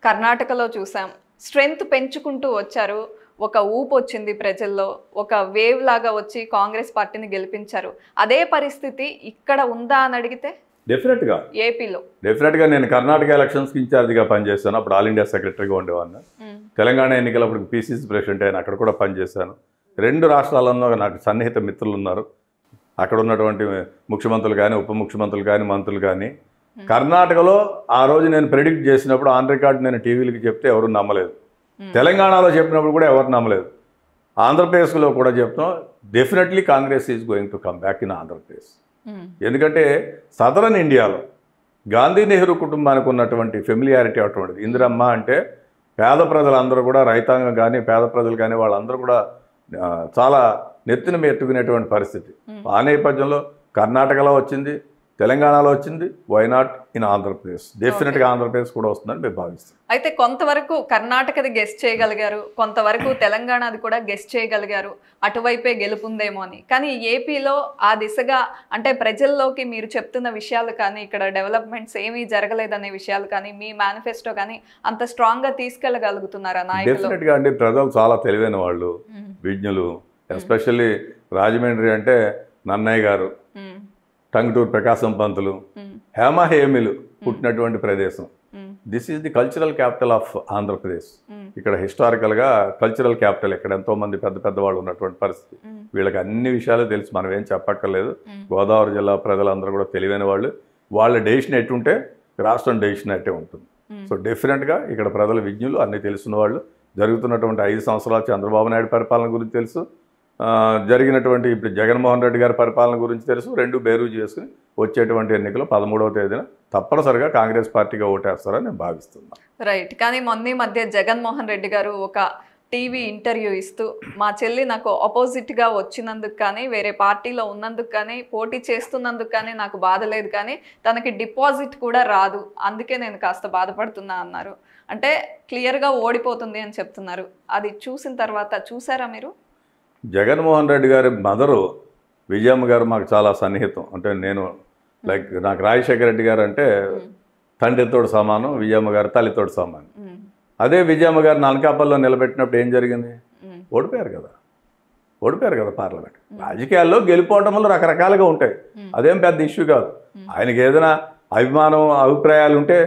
కర్ణాటకలో చూసాం, స్ట్రెంగ్త్ పెంచుకుంటూ వచ్చారు. ఒక ఊపు వచ్చింది ప్రజల్లో, ఒక వేవ్ లాగా వచ్చి కాంగ్రెస్ పార్టీని గెలిపించారు. అదే పరిస్థితి ఇక్కడ ఉందా అని అడిగితే డెఫినెట్గా ఏపీలో డెఫినెట్గా నేను కర్ణాటక ఎలక్షన్స్కి ఇన్ఛార్జిగా పనిచేస్తాను. అప్పుడు ఆల్ ఇండియా సెక్రటరీగా ఉండేవాడిని. తెలంగాణ ఎన్నికలప్పుడు పీసీసీ ప్రెసిడెంట్ అయిన అక్కడ కూడా పనిచేశాను. 2 రాష్ట్రాలలో నాకు సన్నిహిత మిత్రులు ఉన్నారు. అక్కడ ఉన్నటువంటి ముఖ్యమంత్రులు కానీ, ఉప ముఖ్యమంత్రులు కానీ, మంత్రులు కానీ. కర్ణాటకలో ఆ రోజు నేను ప్రెడిక్ట్ చేసినప్పుడు ఆన్ రికార్డ్ నేను టీవీలకి చెప్తే ఎవరు నమ్మలేదు. తెలంగాణలో చెప్పినప్పుడు కూడా ఎవరు నమ్మలేదు. ఆంధ్రప్రదేశ్లో కూడా చెప్తాం, definitely Congress is going to come back in Andhra Pradesh. ఎందుకంటే సదరన్ ఇండియాలో గాంధీ నెహ్రూ కుటుంబానికి ఉన్నటువంటి ఫెమిలియారిటీ అటువంటిది. ఇందిరమ్మ అంటే పేద ప్రజలందరూ కూడా, రైతాంగం కానీ పేద ప్రజలు కానీ వాళ్ళందరూ కూడా చాలా నెత్తిన మెట్టుకునేటువంటి పరిస్థితి. ఆ నేపథ్యంలో కర్ణాటకలో వచ్చింది, తెలంగాణలో వచ్చింది, వై నాట్ ఇన్ ఆంధ్రప్రదేశ్? డెఫినెట్గా ఆంధ్రప్రదేశ్ కూడా వస్తుందని మేము భావిస్తాం. అయితే కొంతవరకు కర్ణాటకది గెస్ట్ చేయగలిగారు, కొంతవరకు తెలంగాణది కూడా గెస్ట్ చేయగలిగారు, అటువైపే గెలుపుందేమో అని. కానీ ఏపీలో ఆ దిశగా అంటే ప్రజల్లోకి మీరు చెప్తున్న విషయాలు కానీ, ఇక్కడ డెవలప్మెంట్స్ ఏమీ జరగలేదనే విషయాలు కానీ, మీ మేనిఫెస్టో కానీ అంత స్ట్రాంగ్గా తీసుకెళ్ళగలుగుతున్నారా నాయకులు? డెఫినెట్గా అండి, ప్రజలు చాలా తెలివైన వాళ్ళు, విజ్ఞులు. ఎస్పెషల్లీ రాజమండ్రి అంటే నన్నయ్య గారు, టంగుటూరు ప్రకాశం పంతులు, హేమహేమిలు పుట్టినటువంటి ప్రదేశం. This is the cultural capital of Andhra Pradesh. ఇక్కడ హిస్టారికల్గా కల్చరల్ క్యాపిటల్, ఇక్కడ ఎంతోమంది పెద్ద పెద్ద వాళ్ళు ఉన్నటువంటి పరిస్థితి. వీళ్ళకి అన్ని విషయాలు తెలుసు, మనం ఏం చెప్పక్కర్లేదు. గోదావరి జిల్లా ప్రజలందరూ కూడా తెలివైన వాళ్ళు. వాళ్ళ డెసిషన్ ఎట్టుంటే రాష్ట్రం డెసిషన్ అట్టే ఉంటుంది. సో డెఫినెట్గా ఇక్కడ ప్రజల విజ్ఞులు, అన్నీ తెలుసున్న వాళ్ళు. జరుగుతున్నటువంటి 5 సంవత్సరాలు చంద్రబాబు నాయుడు పరిపాలన గురించి తెలుసు, జరిగినటువంటి ఇప్పుడు జగన్మోహన్ రెడ్డి గారి పరిపాలన గురించి తెలుసు. రెండు బేరూజు చేసుకుని వచ్చేటువంటి ఎన్నికలు 13వ తేదీన తప్పనిసరిగా కాంగ్రెస్ పార్టీగా ఓటేస్తారని నేను భావిస్తున్నాను. రైట్. కానీ మొన్న మధ్య జగన్మోహన్ రెడ్డి గారు ఒక టీవీ ఇంటర్వ్యూ ఇస్తూ మా చెల్లి నాకు ఆపోజిట్గా వచ్చినందుకు కానీ, వేరే పార్టీలో ఉన్నందుకు కానీ, పోటీ చేస్తున్నందుకు కానీ నాకు బాధ లేదు, కానీ తనకి డిపాజిట్ కూడా రాదు, అందుకే నేను కాస్త బాధపడుతున్నా అన్నారు. అంటే క్లియర్గా ఓడిపోతుంది అని చెప్తున్నారు. అది చూసిన తర్వాత చూసారా మీరు? జగన్మోహన్ రెడ్డి గారి మదరు విజయమ్మ గారు మాకు చాలా సన్నిహితం. అంటే నేను నాకు రాజశేఖర రెడ్డి గారు అంటే తండ్రితోడు సమానం, విజయమ్మ గారు తల్లితోడు సమానం. అదే విజయమ్మ గారిని అనకాపల్లిలో నిలబెట్టినప్పుడు ఏం జరిగింది? ఓడిపోయారు కదా పార్లమెంట్. రాజకీయాల్లో గెలుపోవటంలో రకరకాలుగా ఉంటాయి, అదేం పెద్ద ఇష్యూ కాదు. ఆయనకి ఏదైనా అభిమానం, అభిప్రాయాలు ఉంటే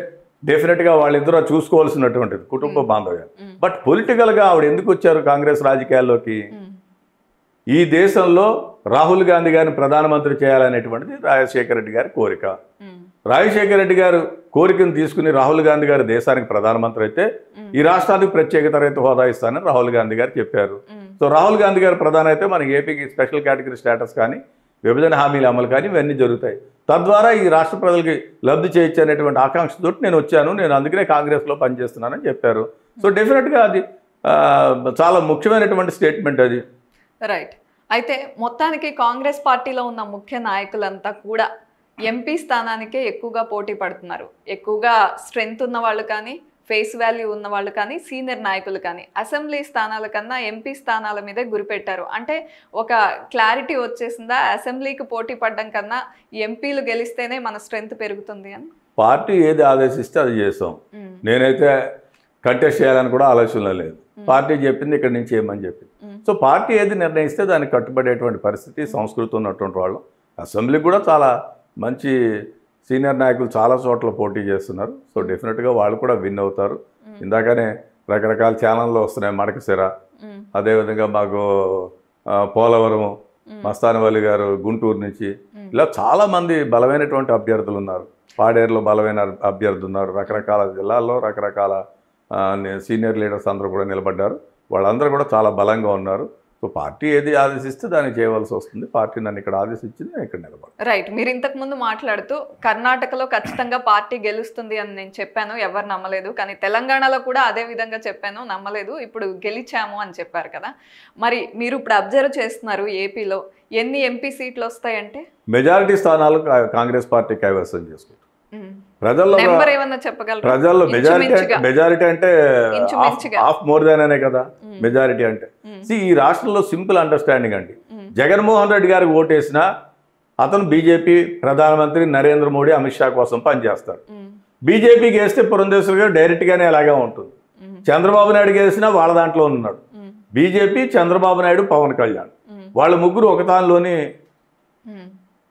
డెఫినెట్గా వాళ్ళిద్దరూ చూసుకోవాల్సినటువంటిది కుటుంబ బాంధవ్యాలు. బట్ పొలిటికల్గా ఆవిడ ఎందుకు వచ్చారు కాంగ్రెస్ రాజకీయాల్లోకి? ఈ దేశంలో రాహుల్ గాంధీ గారిని ప్రధానమంత్రి చేయాలనేటువంటిది రాజశేఖర రెడ్డి గారి కోరిక. రాజశేఖర రెడ్డి గారు కోరికను తీసుకుని రాహుల్ గాంధీ గారు దేశానికి ప్రధానమంత్రి అయితే ఈ రాష్ట్రానికి ప్రత్యేకత రైతు హోదా ఇస్తానని రాహుల్ గాంధీ గారు చెప్పారు. సో రాహుల్ గాంధీ గారు ప్రధాని అయితే మనకి ఏపీకి స్పెషల్ కేటగిరీ స్టేటస్ కానీ, విభజన హామీల అమలు కానీ ఇవన్నీ జరుగుతాయి. తద్వారా ఈ రాష్ట్ర ప్రజలకి లబ్ధి చేయొచ్చు అనేటువంటి ఆకాంక్షతో నేను వచ్చాను, నేను అందుకనే కాంగ్రెస్లో పనిచేస్తున్నానని చెప్పారు. సో డెఫినెట్గా అది చాలా ముఖ్యమైనటువంటి స్టేట్మెంట్ అది. రైట్. అయితే మొత్తానికి కాంగ్రెస్ పార్టీలో ఉన్న ముఖ్య నాయకులంతా కూడా ఎంపీ స్థానానికే ఎక్కువగా పోటీ పడుతున్నారు. ఎక్కువగా స్ట్రెంగ్త్ ఉన్న వాళ్ళు కానీ, ఫేస్ వాల్యూ ఉన్న వాళ్ళు కానీ, సీనియర్ నాయకులు కానీ అసెంబ్లీ స్థానాల కన్నా ఎంపీ స్థానాల మీదే గురిపెట్టారు. అంటే ఒక క్లారిటీ వచ్చేసిందా, అసెంబ్లీకి పోటీ పడడం కన్నా ఎంపీలు గెలిస్తేనే మన స్ట్రెంగ్త్ పెరుగుతుంది అని? పార్టీ ఏది ఆదేశిస్తే అది చేస్తాం. నేనైతే కంటెస్ట్ చేయాలని కూడా ఆలోచనలో లేదు. పార్టీ చెప్పింది ఇక్కడ నుంచి చేయమని చెప్పింది. సో పార్టీ ఏది నిర్ణయిస్తే దానికి కట్టుబడేటువంటి పరిస్థితి, సంస్కృతి ఉన్నటువంటి వాళ్ళు. అసెంబ్లీకి కూడా చాలా మంచి సీనియర్ నాయకులు చాలా చోట్ల పోటీ చేస్తున్నారు. సో డెఫినెట్గా వాళ్ళు కూడా విన్ అవుతారు. ఇందాకనే రకరకాల ఛానల్లో వస్తున్నాయి, మడకసిర, అదేవిధంగా మాకు పోలవరం, మస్తానవల్లి గారు గుంటూరు నుంచి, ఇలా చాలామంది బలమైనటువంటి అభ్యర్థులు ఉన్నారు. పాడేరులో బలమైన అభ్యర్థులు ఉన్నారు. రకరకాల జిల్లాల్లో రకరకాల సీనియర్ లీడర్స్ అందరూ కూడా నిలబడ్డారు. వాళ్ళందరూ కూడా చాలా బలంగా ఉన్నారు. సో పార్టీ ఏది ఆదేశిస్తే దాన్ని చేయవలసి వస్తుంది. పార్టీ నన్ను ఇక్కడ ఆదేశించింది, నేను ఇక్కడ నిలబడ్డాను. రైట్. మీరు ఇంతకు ముందు మాట్లాడుతూ కర్ణాటకలో ఖచ్చితంగా పార్టీ గెలుస్తుంది అని నేను చెప్పాను, ఎవరు నమ్మలేదు. కానీ తెలంగాణలో కూడా అదే విధంగా చెప్పాను, నమ్మలేదు. ఇప్పుడు గెలిచాము అని చెప్పారు కదా. మరి మీరు ఇప్పుడు అబ్జర్వ్ చేస్తున్నారు ఏపీలో ఎన్ని ఎంపీ సీట్లు వస్తాయంటే? మెజారిటీ స్థానాలు కాంగ్రెస్ పార్టీ కైవసం చేసుకుంటారు. ప్రజల్లో మెజారిటీ అంటే హాఫ్ మోర్ దాన్ అనే కదా మెజారిటీ అంటే. ఈ రాష్ట్రంలో సింపుల్ అండర్స్టాండింగ్ అండి. జగన్మోహన్ రెడ్డి గారికి ఓటేసినా అతను బీజేపీ ప్రధానమంత్రి నరేంద్ర మోడీ, అమిత్ షా కోసం పనిచేస్తాడు. బీజేపీకి వేస్తే పురంధేశ్వరి గారు డైరెక్ట్గానే అలాగే ఉంటుంది. చంద్రబాబు నాయుడుకి వేసినా వాళ్ళ దాంట్లో ఉన్నాడు. బీజేపీ, చంద్రబాబు నాయుడు, పవన్ కళ్యాణ్, వాళ్ళ ముగ్గురు ఒక తానులోని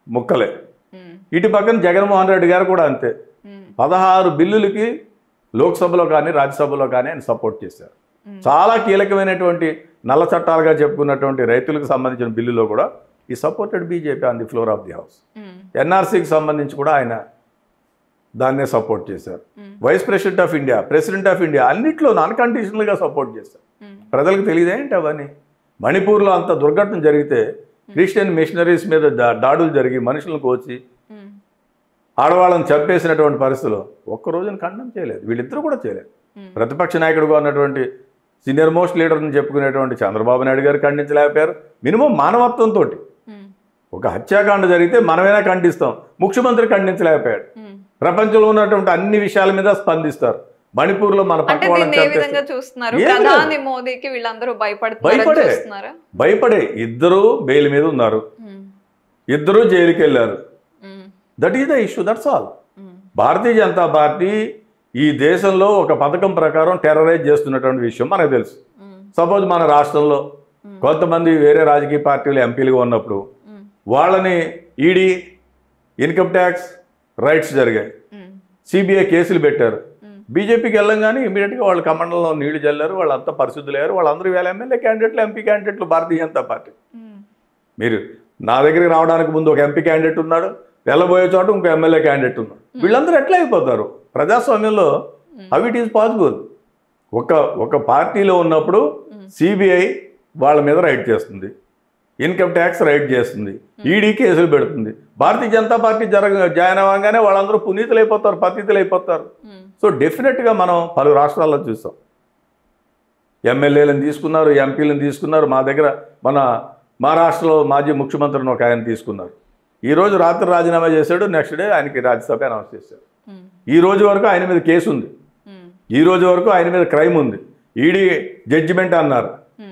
ముక్కలే. ఇటు పక్కన జగన్మోహన్ రెడ్డి గారు కూడా అంతే. 16 బిల్లులకి లోక్సభలో కానీ రాజ్యసభలో కానీ ఆయన సపోర్ట్ చేశారు. చాలా కీలకమైనటువంటి నల్ల చట్టాలుగా చెప్పుకున్నటువంటి రైతులకు సంబంధించిన బిల్లులో కూడా ఈ supported BJP on the floor of the house. ఎన్ఆర్సీకి సంబంధించి కూడా ఆయన దాన్నే సపోర్ట్ చేశారు. వైస్ ప్రెసిడెంట్ ఆఫ్ ఇండియా అన్నిట్లో నాన్ కండిషనల్గా సపోర్ట్ చేశారు. ప్రజలకు తెలియదేంటి అవన్నీ? మణిపూర్లో అంత దుర్ఘటన జరిగితే క్రిస్టియన్ మిషనరీస్ మీద దాడులు జరిగి మనుషులను కోచి ఆడవాళ్ళని చంపేసినటువంటి పరిస్థితుల్లో ఒక్కరోజున ఖండం చేయలేదు, వీళ్ళిద్దరూ కూడా చేయలేదు. ప్రతిపక్ష నాయకుడిగా ఉన్నటువంటి సీనియర్ మోస్ట్ లీడర్ని చెప్పుకునేటువంటి చంద్రబాబు నాయుడు గారు ఖండించలేకపోయారు. మినిమం మానవత్వంతో ఒక హత్యాకాండ జరిగితే మనమైనా ఖండిస్తాం, ముఖ్యమంత్రి ఖండించలేకపోయాడు. ప్రపంచంలో ఉన్నటువంటి అన్ని విషయాల మీద స్పందిస్తారు. మణిపూర్లో మన పక్క భయపడే ఇద్దరు బెయిల్ మీద ఉన్నారు, ఇద్దరు జైలుకి వెళ్ళారు. That is the issue, that's all. Bharatiya Janata party ఈ దేశంలో ఒక పథకం ప్రకారం టెర్రరైజ్ చేస్తున్నటువంటి విషయం మనకు తెలుసు. సపోజ్ మన రాష్ట్రంలో కొంతమంది వేరే రాజకీయ పార్టీలు ఎంపీలుగా ఉన్నప్పుడు వాళ్ళని ఈడీ, ఇన్కమ్ ట్యాక్స్ రైట్స్ జరిగాయి, సిబిఐ కేసులు పెట్టారు. బీజేపీకి వెళ్ళంగానే ఇమీడియట్గా వాళ్ళు కమండలంలో నీళ్లు చల్లారు, వాళ్ళంతా పరిశుద్ధులయ్యారు. వాళ్ళందరూ వేళ ఎమ్మెల్యే క్యాండిడేట్లు, ఎంపీ క్యాండిడేట్లు భారతీయ జనతా పార్టీ. మీరు నా దగ్గరికి రావడానికి ముందు ఒక ఎంపీ క్యాండిడేట్ ఉన్నాడు, వెళ్ళబోయే చోట ఇంకో ఎమ్మెల్యే క్యాండిడేట్ ఉన్నాడు. వీళ్ళందరూ ఎట్లా అయిపోతారు ప్రజాస్వామ్యంలో? How it is possible? ఒక పార్టీలో ఉన్నప్పుడు సిబిఐ వాళ్ళ మీద రైడ్ చేస్తుంది, ఇన్కమ్ ట్యాక్స్ రైడ్ చేస్తుంది, ఈడీ కేసులు పెడుతుంది. భారతీయ జనతా పార్టీ జాయిన్ అవ్వగానే వాళ్ళందరూ పునీతులైపోతారు, పతితులైపోతారు. సో డెఫినెట్గా మనం పలు రాష్ట్రాల్లో చూసాం. ఎమ్మెల్యేలను తీసుకున్నారు, ఎంపీలను తీసుకున్నారు. మా దగ్గర మన మహారాష్ట్రలో మాజీ ముఖ్యమంత్రిని ఒక ఆయన తీసుకున్నారు. ఈరోజు రాత్రి రాజీనామా చేశాడు, నెక్స్ట్ డే ఆయనకి రాజ్యసభ అనౌన్స్ చేశారు. ఈ రోజు వరకు ఆయన మీద కేసు ఉంది, ఈ రోజు వరకు ఆయన మీద క్రైమ్ ఉంది. ఈడీ జడ్జిమెంట్ అన్నారు,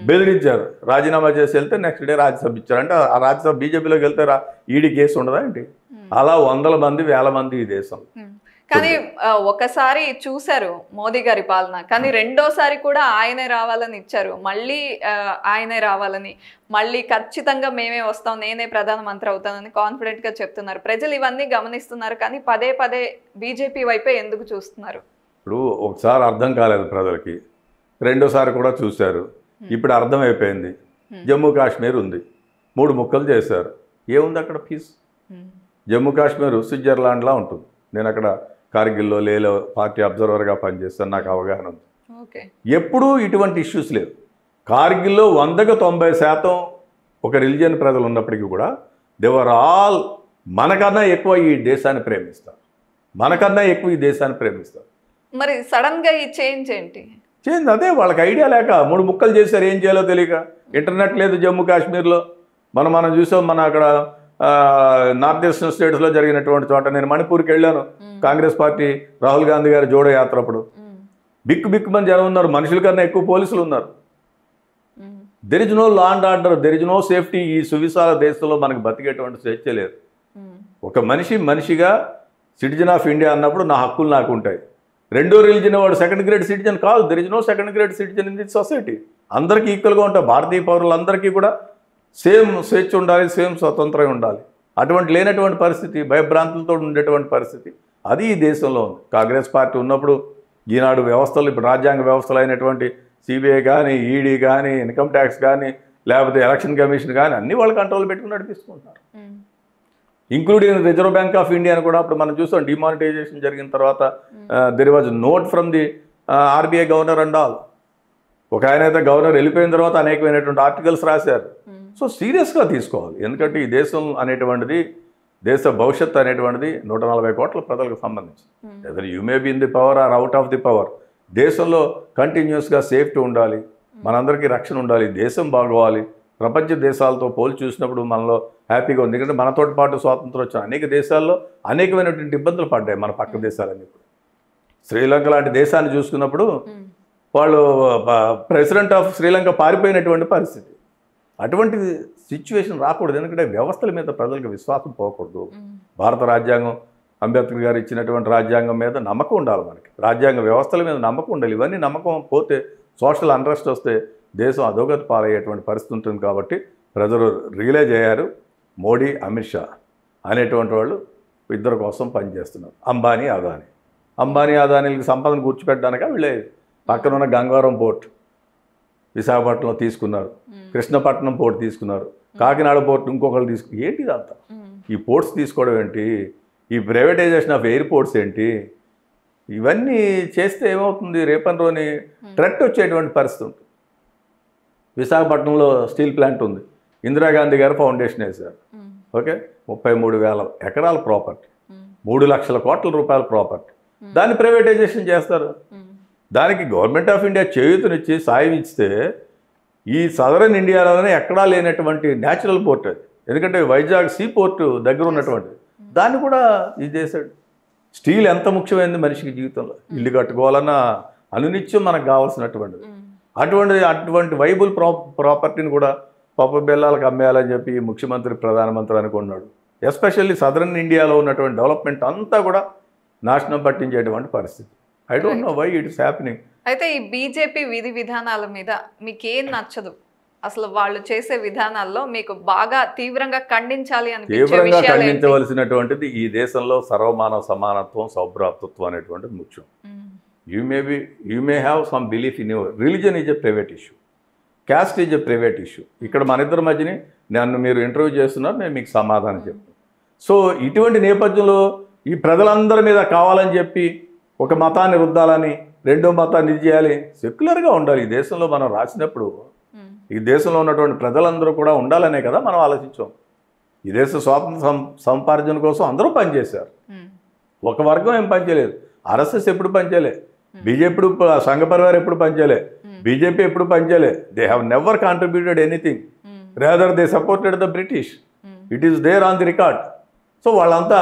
బెదిరించారు, రాజీనామా చేసి వెళ్తే నెక్స్ట్ డే రాజ్యసభ ఇచ్చారు. అంటే ఆ రాజ్యసభ బీజేపీలోకి వెళ్తే ఈడీ కేసు ఉండదా ఏంటి? అలా వందల మంది, వేల మంది ఈ దేశం. కానీ ఒకసారి చూశారు మోదీ గారి పాలన, కానీ రెండోసారి కూడా ఆయనే రావాలని ఇచ్చారు. మళ్ళీ ఆయనే రావాలని, మళ్ళీ ఖచ్చితంగా మేమే వస్తాం, నేనే ప్రధానమంత్రి అవుతానని కాన్ఫిడెంట్ గా చెప్తున్నారు. ప్రజలు ఇవన్నీ గమనిస్తున్నారు, కానీ పదే పదే బీజేపీ వైపే ఎందుకు చూస్తున్నారు? ఇప్పుడు ఒకసారి అర్థం కాలేదు ప్రజలకి, రెండోసారి కూడా చూశారు, ఇప్పుడు అర్థమైపోయింది. జమ్మూ కాశ్మీర్ ఉంది, 3 ముక్కలు చేశారు. ఏముంది అక్కడ పీస్? జమ్మూ కాశ్మీర్ స్విట్జర్లాండ్లా ఉంటుంది. నేను అక్కడ కార్గిల్లో, లేలో పార్టీ అబ్జర్వర్గా పనిచేస్తాను, నాకు అవగాహన ఉంది. ఎప్పుడూ ఇటువంటి ఇష్యూస్ లేవు. కార్గిల్లో 100కి 90% ఒక రిలీజియన్ ప్రజలు ఉన్నప్పటికీ కూడా దేవర్ ఆల్ మనకన్నా ఎక్కువ ఈ దేశాన్ని ప్రేమిస్తారు, మనకన్నా ఎక్కువ ఈ దేశాన్ని ప్రేమిస్తారు. మరి సడన్గా ఈ చేంజ్ ఏంటి? చేంజ్ అదే వాళ్ళకి ఐడియా లేక 3 ముక్కలు చేశారు, ఏం చేయాలో తెలియక. ఇంటర్నెట్ లేదు జమ్మూ కాశ్మీర్లో. మనం చూసాం, మన అక్కడ నార్త్ ఈస్టర్న్ స్టేట్స్లో జరిగినటువంటి చోట. నేను మణిపూర్కి వెళ్ళాను, కాంగ్రెస్ పార్టీ రాహుల్ గాంధీ గారి జోడో యాత్ర అప్పుడు. బిక్కు మంది జనం ఉన్నారు, మనుషుల కన్నా ఎక్కువ పోలీసులు ఉన్నారు. There is no law and order, there is no safety. ఈ సువిశాల దేశంలో మనకు బతికేటువంటి స్వేచ్ఛ లేదు. ఒక మనిషిగా సిటిజన్ ఆఫ్ ఇండియా అన్నప్పుడు నా హక్కులు నాకు ఉంటాయి. రెండో రిలీజన్ వాడు సెకండ్ గ్రేడ్ సిటిజన్ కాదు. There is no second grade citizen in this society. అందరికీ ఈక్వల్గా ఉంటాయి. భారతీయ పౌరులందరికీ కూడా సేమ్ స్వేచ్ఛ ఉండాలి, సేమ్ స్వతంత్రం ఉండాలి. అటువంటి లేనటువంటి పరిస్థితి, భయభ్రాంతులతో ఉండేటువంటి పరిస్థితి అది ఈ దేశంలో ఉంది. కాంగ్రెస్ పార్టీ ఉన్నప్పుడు ఈనాడు వ్యవస్థలు, ఇప్పుడు రాజ్యాంగ వ్యవస్థలు అయినటువంటి సిబిఐ కానీ, ఈడీ కానీ, ఇన్కమ్ ట్యాక్స్ కానీ, లేకపోతే ఎలక్షన్ కమిషన్ కానీ అన్నీ వాళ్ళు కంట్రోల్ పెట్టుకుని నడిపిస్తుకుంటారు. Including Reserve Bank of India అని కూడా అప్పుడు మనం చూసాం. డిమానిటైజేషన్ జరిగిన తర్వాత there was note from the RBI governor and all. ఒక ఆయన అయితే గవర్నర్ వెళ్ళిపోయిన తర్వాత అనేకమైనటువంటి ఆర్టికల్స్ రాశారు. సో సీరియస్గా తీసుకోవాలి. ఎందుకంటే ఈ దేశం అనేటువంటిది, దేశ భవిష్యత్తు అనేటువంటిది 140 కోట్ల ప్రజలకు సంబంధించి. Whether you may be in the power or out of the power, దేశంలో కంటిన్యూస్గా సేఫ్టీ ఉండాలి, మనందరికీ రక్షణ ఉండాలి, దేశం బాగోవాలి. ప్రపంచ దేశాలతో పోల్చి చూసినప్పుడు మనలో హ్యాపీగా ఉంది. ఎందుకంటే మనతో పాటు స్వాతంత్రం వచ్చిన అనేక దేశాల్లో అనేకమైనటువంటి ఇబ్బందులు పడ్డాయి మన పక్క దేశాలన్నీ. శ్రీలంక లాంటి దేశాన్ని చూసుకున్నప్పుడు వాళ్ళు ప్రెసిడెంట్ ఆఫ్ శ్రీలంక పారిపోయినటువంటి పరిస్థితి. అటువంటి సిచ్యువేషన్ రాకూడదు. ఎందుకంటే వ్యవస్థల మీద ప్రజలకు విశ్వాసం పోకూడదు. భారత రాజ్యాంగం, అంబేద్కర్ గారు ఇచ్చినటువంటి రాజ్యాంగం మీద నమ్మకం ఉండాలి మనకి. రాజ్యాంగ వ్యవస్థల మీద నమ్మకం ఉండాలి. ఇవన్నీ నమ్మకం పోతే, సోషల్ అన్రెస్ట్ వస్తే దేశం అధోగతి పాలయ్యేటువంటి పరిస్థితి ఉంటుంది. కాబట్టి ప్రజలు రియలైజ్ అయ్యారు. మోడీ, అమిత్ షా అనేటువంటి వాళ్ళు ఇద్దరి కోసం పనిచేస్తున్నారు. అంబానీ అదానీలకు సంపదను కూర్చిపెట్టడానిక వీళ్ళే పక్కన ఉన్న గంగవరం పోర్ట్ విశాఖపట్నంలో తీసుకున్నారు, కృష్ణపట్నం పోర్ట్ తీసుకున్నారు, కాకినాడ పోర్ట్ ఇంకొకరు ఏంటి ఇదంతా? ఈ పోర్ట్స్ తీసుకోవడం ఏంటి? ఈ ప్రైవేటైజేషన్ ఆఫ్ ఎయిర్పోర్ట్స్ ఏంటి? ఇవన్నీ చేస్తే ఏమవుతుంది? రేపటి థ్రెట్ వచ్చేటువంటి పరిస్థితి ఉంటుంది. విశాఖపట్నంలో స్టీల్ ప్లాంట్ ఉంది, ఇందిరాగాంధీ గారు ఫౌండేషన్ వేశారు. ఓకే, 33,000 ఎకరాల ప్రాపర్టీ, 3 లక్షల కోట్ల రూపాయల ప్రాపర్టీ. దాన్ని ప్రైవేటైజేషన్ చేస్తారు. దానికి గవర్నమెంట్ ఆఫ్ ఇండియా చేయూతనిచ్చి సాయం ఇస్తే ఈ సదరన్ ఇండియాలోనే ఎక్కడా లేనటువంటి న్యాచురల్ పోర్ట్ అది. ఎందుకంటే వైజాగ్ సీ పోర్టు దగ్గర ఉన్నటువంటిది. దాన్ని కూడా ఇది చేశాడు. స్టీల్ ఎంత ముఖ్యమైనది మనిషికి జీవితంలో. ఇల్లు కట్టుకోవాలన్నా అనునిత్యం మనకు కావాల్సినటువంటిది. అటువంటి వైబుల్ ప్రాపర్టీని కూడా పప్పు బెల్లాలకు అమ్మేయాలని చెప్పి ముఖ్యమంత్రి, ప్రధానమంత్రి అనుకున్నాడు. ఎస్పెషల్లీ సదరన్ ఇండియాలో ఉన్నటువంటి డెవలప్మెంట్ అంతా కూడా నాశనం పట్టించేటువంటి పరిస్థితి. I don't know why it is happening. అయితే ఈ బీజేపీ విధి విధానాల మీద మీకేం నచ్చదు? అసలు వాళ్ళు చేసే విధానాల్లో మీకు బాగా తీవ్రంగా ఖండించాలి అని తీవ్రంగా ఖండించవలసినటువంటిది ఈ దేశంలో సర్వమానవ సమానత్వం, సౌభ్రాతృత్వం అనేటువంటిది ముఖ్యం. You may have some belief in your religion is a private issue, caste is a private issue. ఇక్కడ మన ఇద్దరి మధ్యని నన్ను మీరు ఇంటర్వ్యూ చేస్తున్నారు, నేను మీకు సమాధానం చెప్తాను. సో ఇటువంటి నేపథ్యంలో ఈ ప్రజలందరి మీద కావాలని చెప్పి ఒక మతాన్ని రుద్దాలని, రెండో మతాన్ని ఇది చేయాలి, సెక్యులర్గా ఉండాలి. ఈ దేశంలో మనం రాసినప్పుడు ఈ దేశంలో ఉన్నటువంటి ప్రజలందరూ కూడా ఉండాలనే కదా మనం ఆలోచించాం. ఈ దేశ స్వాతంత్ర సంపార్జన కోసం అందరూ పనిచేశారు. ఒక వర్గం ఏం పనిచేయలేదు. ఆర్ఎస్ఎస్ ఎప్పుడు పనిచేయలే, బీజేపీ సంఘ పరివార్ ఎప్పుడు పనిచేయలే, బీజేపీ ఎప్పుడు పనిచేయలే. They have never contributed anything, rather they supported the British. It is there on the record. So వాళ్ళంతా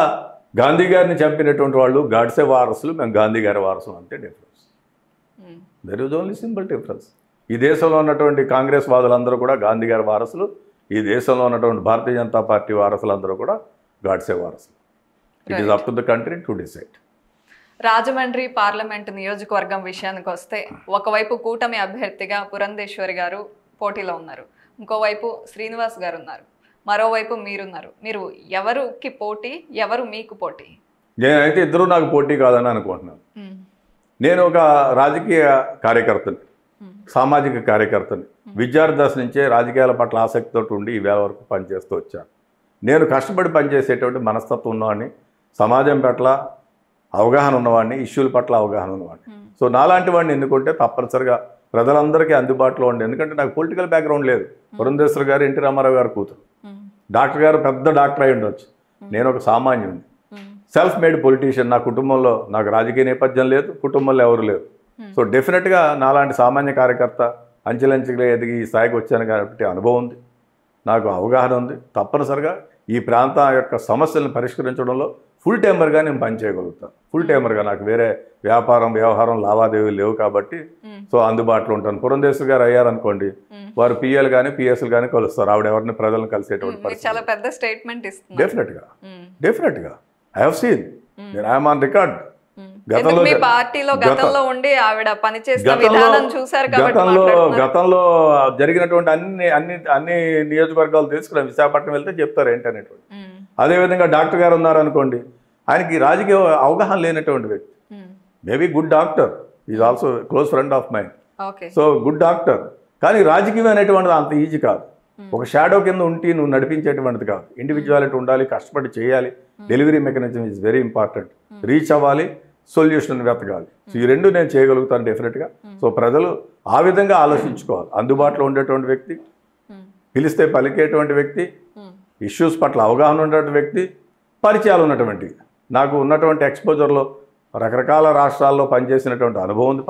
గాంధీ గారిని చంపినటువంటి వాళ్ళు గాడ్సే వారసులు, మేము గాంధీ గారి వారసులు, అంతే difference. There is only simple difference. ఈ దేశంలో ఉన్నటువంటి కాంగ్రెస్ వాదులందరూ కూడా గాంధీ గారి వారసులు, ఈ దేశంలో ఉన్నటువంటి భారతీయ జనతా పార్టీ వారసులందరూ కూడా గాడ్సే వారసులు. It is up to the country to decide. Rajahmundry parliament నియోజకవర్గం విషయానికి వస్తే, ఒకవైపు కూటమి అభ్యర్థిగా పురంధేశ్వరి గారు పోటీలో ఉన్నారు, ఇంకోవైపు శ్రీనివాస్ గారు ఉన్నారు, మరోవైపు మీరున్నారు. మీరు ఎవరికి పోటీ, ఎవరు మీకు పోటీ? నేనైతే ఇద్దరు నాకు పోటీ కాదని అనుకుంటున్నాను. నేను ఒక రాజకీయ కార్యకర్తని, సామాజిక కార్యకర్తని. విద్యార్థి దశ నుంచే రాజకీయాల పట్ల ఆసక్తితో ఉండి ఈ వేళ వరకు పనిచేస్తూ వచ్చాను. నేను కష్టపడి పనిచేసేటువంటి మనస్తత్వం ఉన్నవాడిని, సమాజం పట్ల అవగాహన ఉన్నవాడిని, ఇష్యూల పట్ల అవగాహన ఉన్నవాడిని. సో నాలాంటి వాడిని ఎన్నుకుంటే తప్పనిసరిగా ప్రజలందరికీ అందుబాటులో ఉండి, ఎందుకంటే నాకు పొలిటికల్ బ్యాక్గ్రౌండ్ లేదు. పురంధేశ్వరి గారు ఎన్టీ రామారావు గారు కూతురు, డాక్టర్ గారు పెద్ద డాక్టర్ అయి ఉండొచ్చు. నేను ఒక సామాన్యుడిని, సెల్ఫ్ మేడ్ పొలిటీషియన్. నా కుటుంబంలో నాకు రాజకీయ నేపథ్యం లేదు, కుటుంబంలో ఎవరు లేరు. సో డెఫినెట్గా నాలాంటి సామాన్య కార్యకర్త అంచెలంచెలుగా ఎదిగి ఈ స్థాయికి వచ్చాను కాబట్టి అనుభవం ఉంది, నాకు అవగాహన ఉంది. తప్పనిసరిగా ఈ ప్రాంతం యొక్క సమస్యలను పరిష్కరించడంలో ఫుల్ టైమర్గా నేను పనిచేయగలుగుతాను. ఫుల్ టైమర్గా, నాకు వేరే వ్యాపారం, వ్యవహారం, లావాదేవీలు లేవు కాబట్టి సో అందుబాటులో ఉంటాను. పురంధేశ్వరి గారు అయ్యారనుకోండి, వారు పిఎల్ కానీ పిఎస్లు కానీ కలుస్తారు. ఆవిడ ఎవరిని ప్రజలను కలిసేటువంటి పరిస్థితి. చాలా పెద్ద స్టేట్మెంట్ ఇస్తుంది. డెఫినెట్గా I have seen, I'm on record. గతంలో జరిగినటువంటి అన్ని నియోజకవర్గాలు తెలుసుకున్నాం. విశాఖపట్నం వెళ్తే చెప్తారు ఏంటనేటువంటి. అదేవిధంగా డాక్టర్ గారు ఉన్నారనుకోండి, ఆయనకి రాజకీయ అవగాహన లేనటువంటి వ్యక్తి. Maybe good doctor, is also close friend of mind. So good doctor, కానీ రాజకీయం అనేటువంటిది అంత ఈజీ కాదు. ఒక షాడో కింద ఉండి నువ్వు నడిపించేటువంటిది కాదు. ఇండివిజువాలిటీ ఉండాలి, కష్టపడి చేయాలి. Delivery mechanism is very important. Reach అవ్వాలి, సొల్యూషన్ వెతకాలి. సో ఈ రెండు నేను చేయగలుగుతాను డెఫినెట్గా. సో ప్రజలు ఆ విధంగా ఆలోచించుకోవాలి. అందుబాటులో ఉండేటువంటి వ్యక్తి, పిలిస్తే పలికేటువంటి వ్యక్తి, ఇష్యూస్ పట్ల అవగాహన ఉన్నటువంటి వ్యక్తి, పరిచయాలు ఉన్నటువంటి. నాకు ఉన్నటువంటి ఎక్స్పోజర్లో రకరకాల రాష్ట్రాల్లో పనిచేసినటువంటి అనుభవం ఉంది.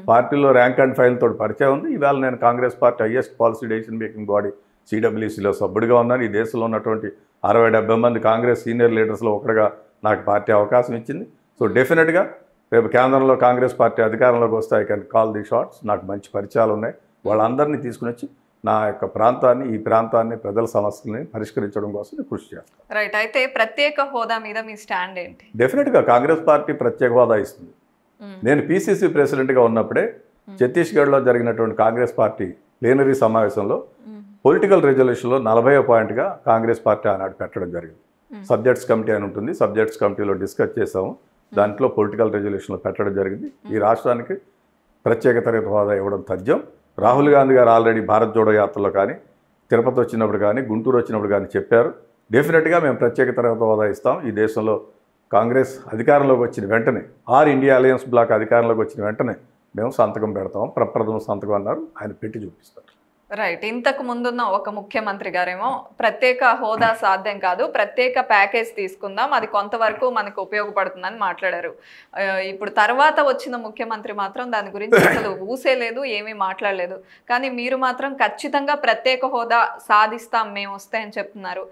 పార్టీలో ర్యాంక్ అండ్ ఫైల్ తోటి పరిచయం ఉంది. ఈవేళ నేను Congress party highest policy decision making body సిడబ్ల్యూసీలో సభ్యుడిగా ఉన్నాను. ఈ దేశంలో ఉన్నటువంటి 60-70 మంది కాంగ్రెస్ సీనియర్ లీడర్స్లో ఒకటిగా నాకు పార్టీ అవకాశం ఇచ్చింది. సో డెఫినెట్గా రేపు కేంద్రంలో కాంగ్రెస్ పార్టీ అధికారంలోకి వస్తే I can call the shots. నాకు మంచి పరిచయాలు ఉన్నాయి. వాళ్ళందరినీ తీసుకుని వచ్చి నా యొక్క ప్రాంతాన్ని, ఈ ప్రాంతాన్ని, ప్రజల సమస్యలని పరిష్కరించడం కోసం నేను కృషి చేస్తాను. రైట్. అయితే ప్రత్యేక హోదా మీద మీ స్టాండ్ ఏంటి? డెఫినెట్గా కాంగ్రెస్ పార్టీ ప్రత్యేక హోదా ఇస్తుంది. నేను పిసిసి ప్రెసిడెంట్గా ఉన్నప్పుడే ఛత్తీస్గఢ్లో జరిగినటువంటి కాంగ్రెస్ పార్టీ ప్లీనరీ సమావేశంలో పొలిటికల్ రెజల్యూషన్లో 40వ పాయింట్గా కాంగ్రెస్ పార్టీ ఆనాడు పెట్టడం జరిగింది. సబ్జెక్ట్స్ కమిటీ అని ఉంటుంది, సబ్జెక్ట్స్ కమిటీలో డిస్కస్ చేసాము. దాంట్లో పొలిటికల్ రెజల్యూషన్లో పెట్టడం జరిగింది. ఈ రాష్ట్రానికి ప్రత్యేక తరగతి హోదా ఇవ్వడం తథ్యం. రాహుల్ గాంధీ గారు ఆల్రెడీ భారత్ జోడో యాత్రలో కానీ, తిరుపతి వచ్చినప్పుడు కానీ, గుంటూరు వచ్చినప్పుడు కానీ చెప్పారు. డెఫినెట్గా మేము ప్రత్యేక తరగతి హోదా ఇస్తాం. ఈ దేశంలో కాంగ్రెస్ అధికారంలోకి వచ్చిన వెంటనే, ఇండియా అలయన్స్ బ్లాక్ అధికారంలోకి వచ్చిన వెంటనే మేము సంతకం పెడతాం. ప్రప్రథమ సంతకం అన్నారు, ఆయన పెట్టి చూపిస్తారు. రైట్. ఇంతకు ముందున్న ఒక ముఖ్యమంత్రి గారేమో ప్రత్యేక హోదా సాధ్యం కాదు, ప్రత్యేక ప్యాకేజ్ తీసుకుందాం, అది కొంతవరకు మనకు ఉపయోగపడుతుందని మాట్లాడారు. ఇప్పుడు తర్వాత వచ్చిన ముఖ్యమంత్రి మాత్రం దాని గురించి అసలు ఊసే లేదు, ఏమీ మాట్లాడలేదు. కానీ మీరు మాత్రం ఖచ్చితంగా ప్రత్యేక హోదా సాధిస్తాం మేము వస్తే అని చెప్తున్నారు.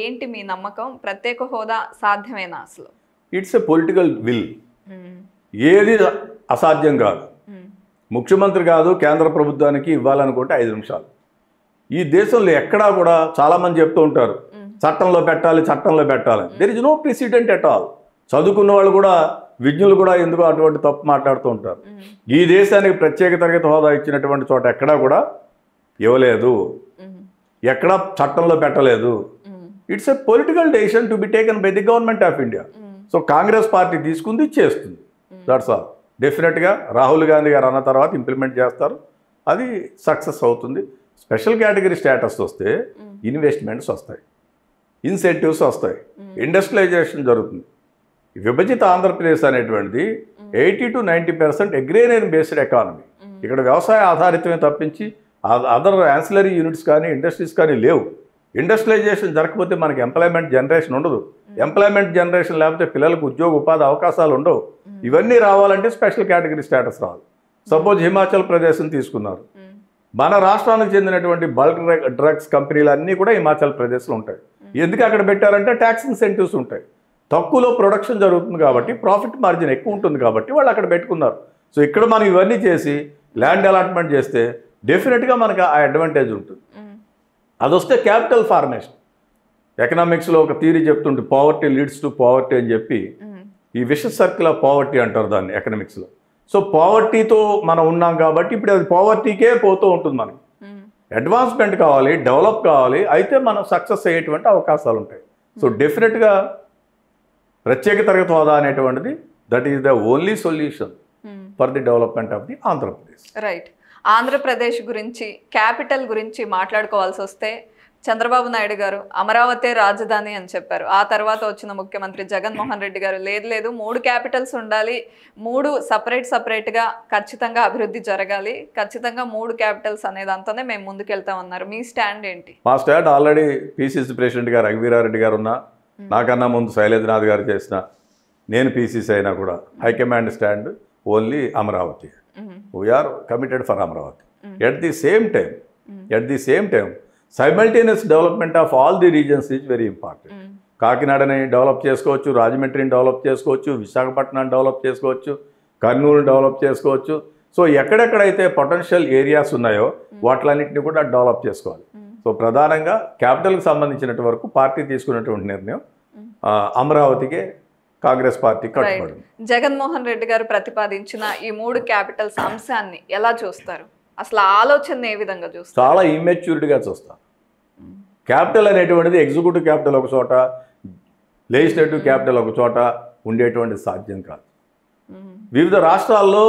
ఏంటి మీ నమ్మకం? ప్రత్యేక హోదా సాధ్యమేనా అసలు? It's a political will. ఏది అసాధ్యం కాదు. ముఖ్యమంత్రి కాదు, కేంద్ర ప్రభుత్వానికి ఇవ్వాలనుకుంటే 5 నిమిషాలు. ఈ దేశంలో ఎక్కడా కూడా చాలామంది చెప్తూ ఉంటారు చట్టంలో పెట్టాలి. There is no president at all. చదువుకున్న వాళ్ళు కూడా, విజ్ఞులు కూడా ఎందుకో అటువంటి తప్పు మాట్లాడుతూ ఉంటారు. ఈ దేశానికి ప్రత్యేక తరగతి హోదా ఇచ్చినటువంటి చోట ఎక్కడా కూడా ఇవ్వలేదు, ఎక్కడా చట్టంలో పెట్టలేదు. It's a political decision to be taken by the government of India. So Congress party తీసుకుంది, చేస్తుంది. That's all. డెఫినెట్గా రాహుల్ గాంధీ గారు అన్న తర్వాత ఇంప్లిమెంట్ చేస్తారు, అది సక్సెస్ అవుతుంది. స్పెషల్ కేటగిరీ స్టేటస్ వస్తే ఇన్వెస్ట్మెంట్స్ వస్తాయి, ఇన్సెంటివ్స్ వస్తాయి, ఇండస్ట్రియలైజేషన్ జరుగుతుంది. విభజిత ఆంధ్రప్రదేశ్ అనేటువంటిది 80 to 90% అగ్రేరియన్ బేస్డ్ ఎకానమీ. ఇక్కడ వ్యవసాయ ఆధారితమే తప్పించి అదర్ యాన్సిలరీ యూనిట్స్ కానీ ఇండస్ట్రీస్ కానీ లేవు. ఇండస్ట్రియలైజేషన్ జరగకపోతే మనకి ఎంప్లాయ్మెంట్ జనరేషన్ ఉండదు. ఎంప్లాయ్మెంట్ జనరేషన్ లేకపోతే పిల్లలకు ఉద్యోగ ఉపాధి అవకాశాలు ఉండవు. ఇవన్నీ రావాలంటే స్పెషల్ కేటగిరీ స్టేటస్ రావాలి. సపోజ్ హిమాచల్ ప్రదేశ్ని తీసుకున్నారు, మన రాష్ట్రానికి చెందినటువంటి బల్క్ డ్రగ్స్ కంపెనీలు అన్నీ కూడా హిమాచల్ ప్రదేశ్లో ఉంటాయి. ఎందుకు అక్కడ పెట్టారంటే ట్యాక్స్ ఇన్సెంటివ్స్ ఉంటాయి, తక్కువలో ప్రొడక్షన్ జరుగుతుంది కాబట్టి ప్రాఫిట్ మార్జిన్ ఎక్కువ ఉంటుంది కాబట్టి వాళ్ళు అక్కడ పెట్టుకున్నారు. సో ఇక్కడ మనం ఇవన్నీ చేసి ల్యాండ్ అలాట్మెంట్ చేస్తే డెఫినెట్గా మనకు ఆ అడ్వాంటేజ్ ఉంటుంది. అది వస్తే క్యాపిటల్ ఫార్మేషన్. ఎకనామిక్స్లో ఒక థియరీ చెప్తుంటే పావర్టీ లీడ్స్ టు పావర్టీ అని చెప్పి, ఈ విషస్ సర్కిల్ ఆఫ్ పావర్టీ అంటారు దాన్ని ఎకనామిక్స్లో. సో పావర్టీతో మనం ఉన్నాం కాబట్టి ఇప్పుడు అది పావర్టీకే పోతూ ఉంటుంది. మనకి అడ్వాన్స్మెంట్ కావాలి, డెవలప్ కావాలి, అయితే మనం సక్సెస్ అయ్యేటువంటి అవకాశాలు ఉంటాయి. సో డెఫినెట్గా ప్రత్యేక తరగతి హోదా అనేటువంటిది that is the only solution for the development of the Andhra Pradesh. Right. Andhra Pradesh గురించి, క్యాపిటల్ గురించి మాట్లాడుకోవాల్సి వస్తే చంద్రబాబు నాయుడు గారు అమరావతి రాజధాని అని చెప్పారు. ఆ తర్వాత వచ్చిన ముఖ్యమంత్రి జగన్మోహన్ రెడ్డి గారు లేదు 3 క్యాపిటల్స్ ఉండాలి, 3 సపరేట్గా ఖచ్చితంగా అభివృద్ధి జరగాలి, ఖచ్చితంగా 3 క్యాపిటల్స్ అనేదంతానే మేము ముందుకెళ్తామన్నారు. మీ స్టాండ్ ఏంటి? మా స్టాండ్ ఆల్రెడీ పిసిసి ప్రెసిడెంట్ గారు రఘువీరారెడ్డి గారు ఉన్నా, నాకన్నా ముందు శైలేంద్రనాథ్ గారు చేసిన, నేను పిసిసి అయినా కూడా high command stand only Amaravati. We are committed for Amaravati. At the same time simultaneous development of all the regions is very important. కాకినాడని డెవలప్ చేసుకోవచ్చు, రాజమండ్రిని డెవలప్ చేసుకోవచ్చు, విశాఖపట్నాన్ని డెవలప్ చేసుకోవచ్చు, కర్నూలు డెవలప్ చేసుకోవచ్చు. సో ఎక్కడెక్కడైతే పొటెన్షియల్ ఏరియాస్ ఉన్నాయో వాటిలన్నింటినీ కూడా డెవలప్ చేసుకోవాలి. సో ప్రధానంగా క్యాపిటల్కి సంబంధించినట్టు వరకు పార్టీ తీసుకున్నటువంటి నిర్ణయం అమరావతికే కాంగ్రెస్ పార్టీ కట్టుబడి. జగన్మోహన్ రెడ్డి గారు ప్రతిపాదించిన ఈ 3 క్యాపిటల్స్ అంశాన్ని ఎలా చూస్తారు? అసలు ఆలోచన ఏ విధంగా చూస్తారు? చాలా ఇమ్మెచ్యూరిటీగా చూస్తాం. క్యాపిటల్ అనేటువంటిది ఎగ్జిక్యూటివ్ క్యాపిటల్ ఒక చోట, లెజిస్లేటివ్ క్యాపిటల్ ఒక చోట ఉండేటువంటి సాధ్యం కాదు. వివిధ రాష్ట్రాల్లో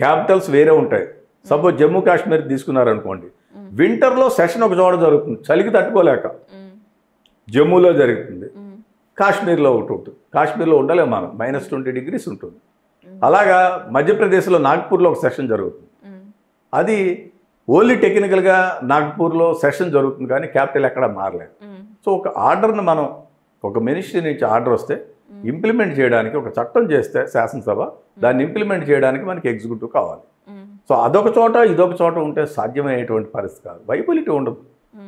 క్యాపిటల్స్ వేరే ఉంటాయి. సపోజ్ జమ్మూ కాశ్మీర్ తీసుకున్నారనుకోండి, వింటర్లో సెషన్ ఒక చోట జరుగుతుంది, చలికి తట్టుకోలేక జమ్మూలో జరుగుతుంది, కాశ్మీర్లో ఒకటి ఉంటుంది. కాశ్మీర్లో ఉండలేము మనం, -20 degrees ఉంటుంది. అలాగా మధ్యప్రదేశ్లో నాగ్పూర్లో ఒక సెషన్ జరుగుతుంది. అది ఓన్లీ టెక్నికల్గా నాగ్పూర్లో సెషన్ జరుగుతుంది కానీ క్యాపిటల్ ఎక్కడ మారలేదు. సో ఒక ఆర్డర్ని మనం, ఒక మినిస్ట్రీ నుంచి ఆర్డర్ వస్తే ఇంప్లిమెంట్ చేయడానికి ఒక చట్టం చేస్తే శాసనసభ, దాన్ని ఇంప్లిమెంట్ చేయడానికి మనకి ఎగ్జిక్యూటివ్ కావాలి. సో అదొక చోట ఇదొక చోట ఉంటే సాధ్యమయ్యేటువంటి పరిస్థితి కాదు, వైబిలిటీ ఉండదు.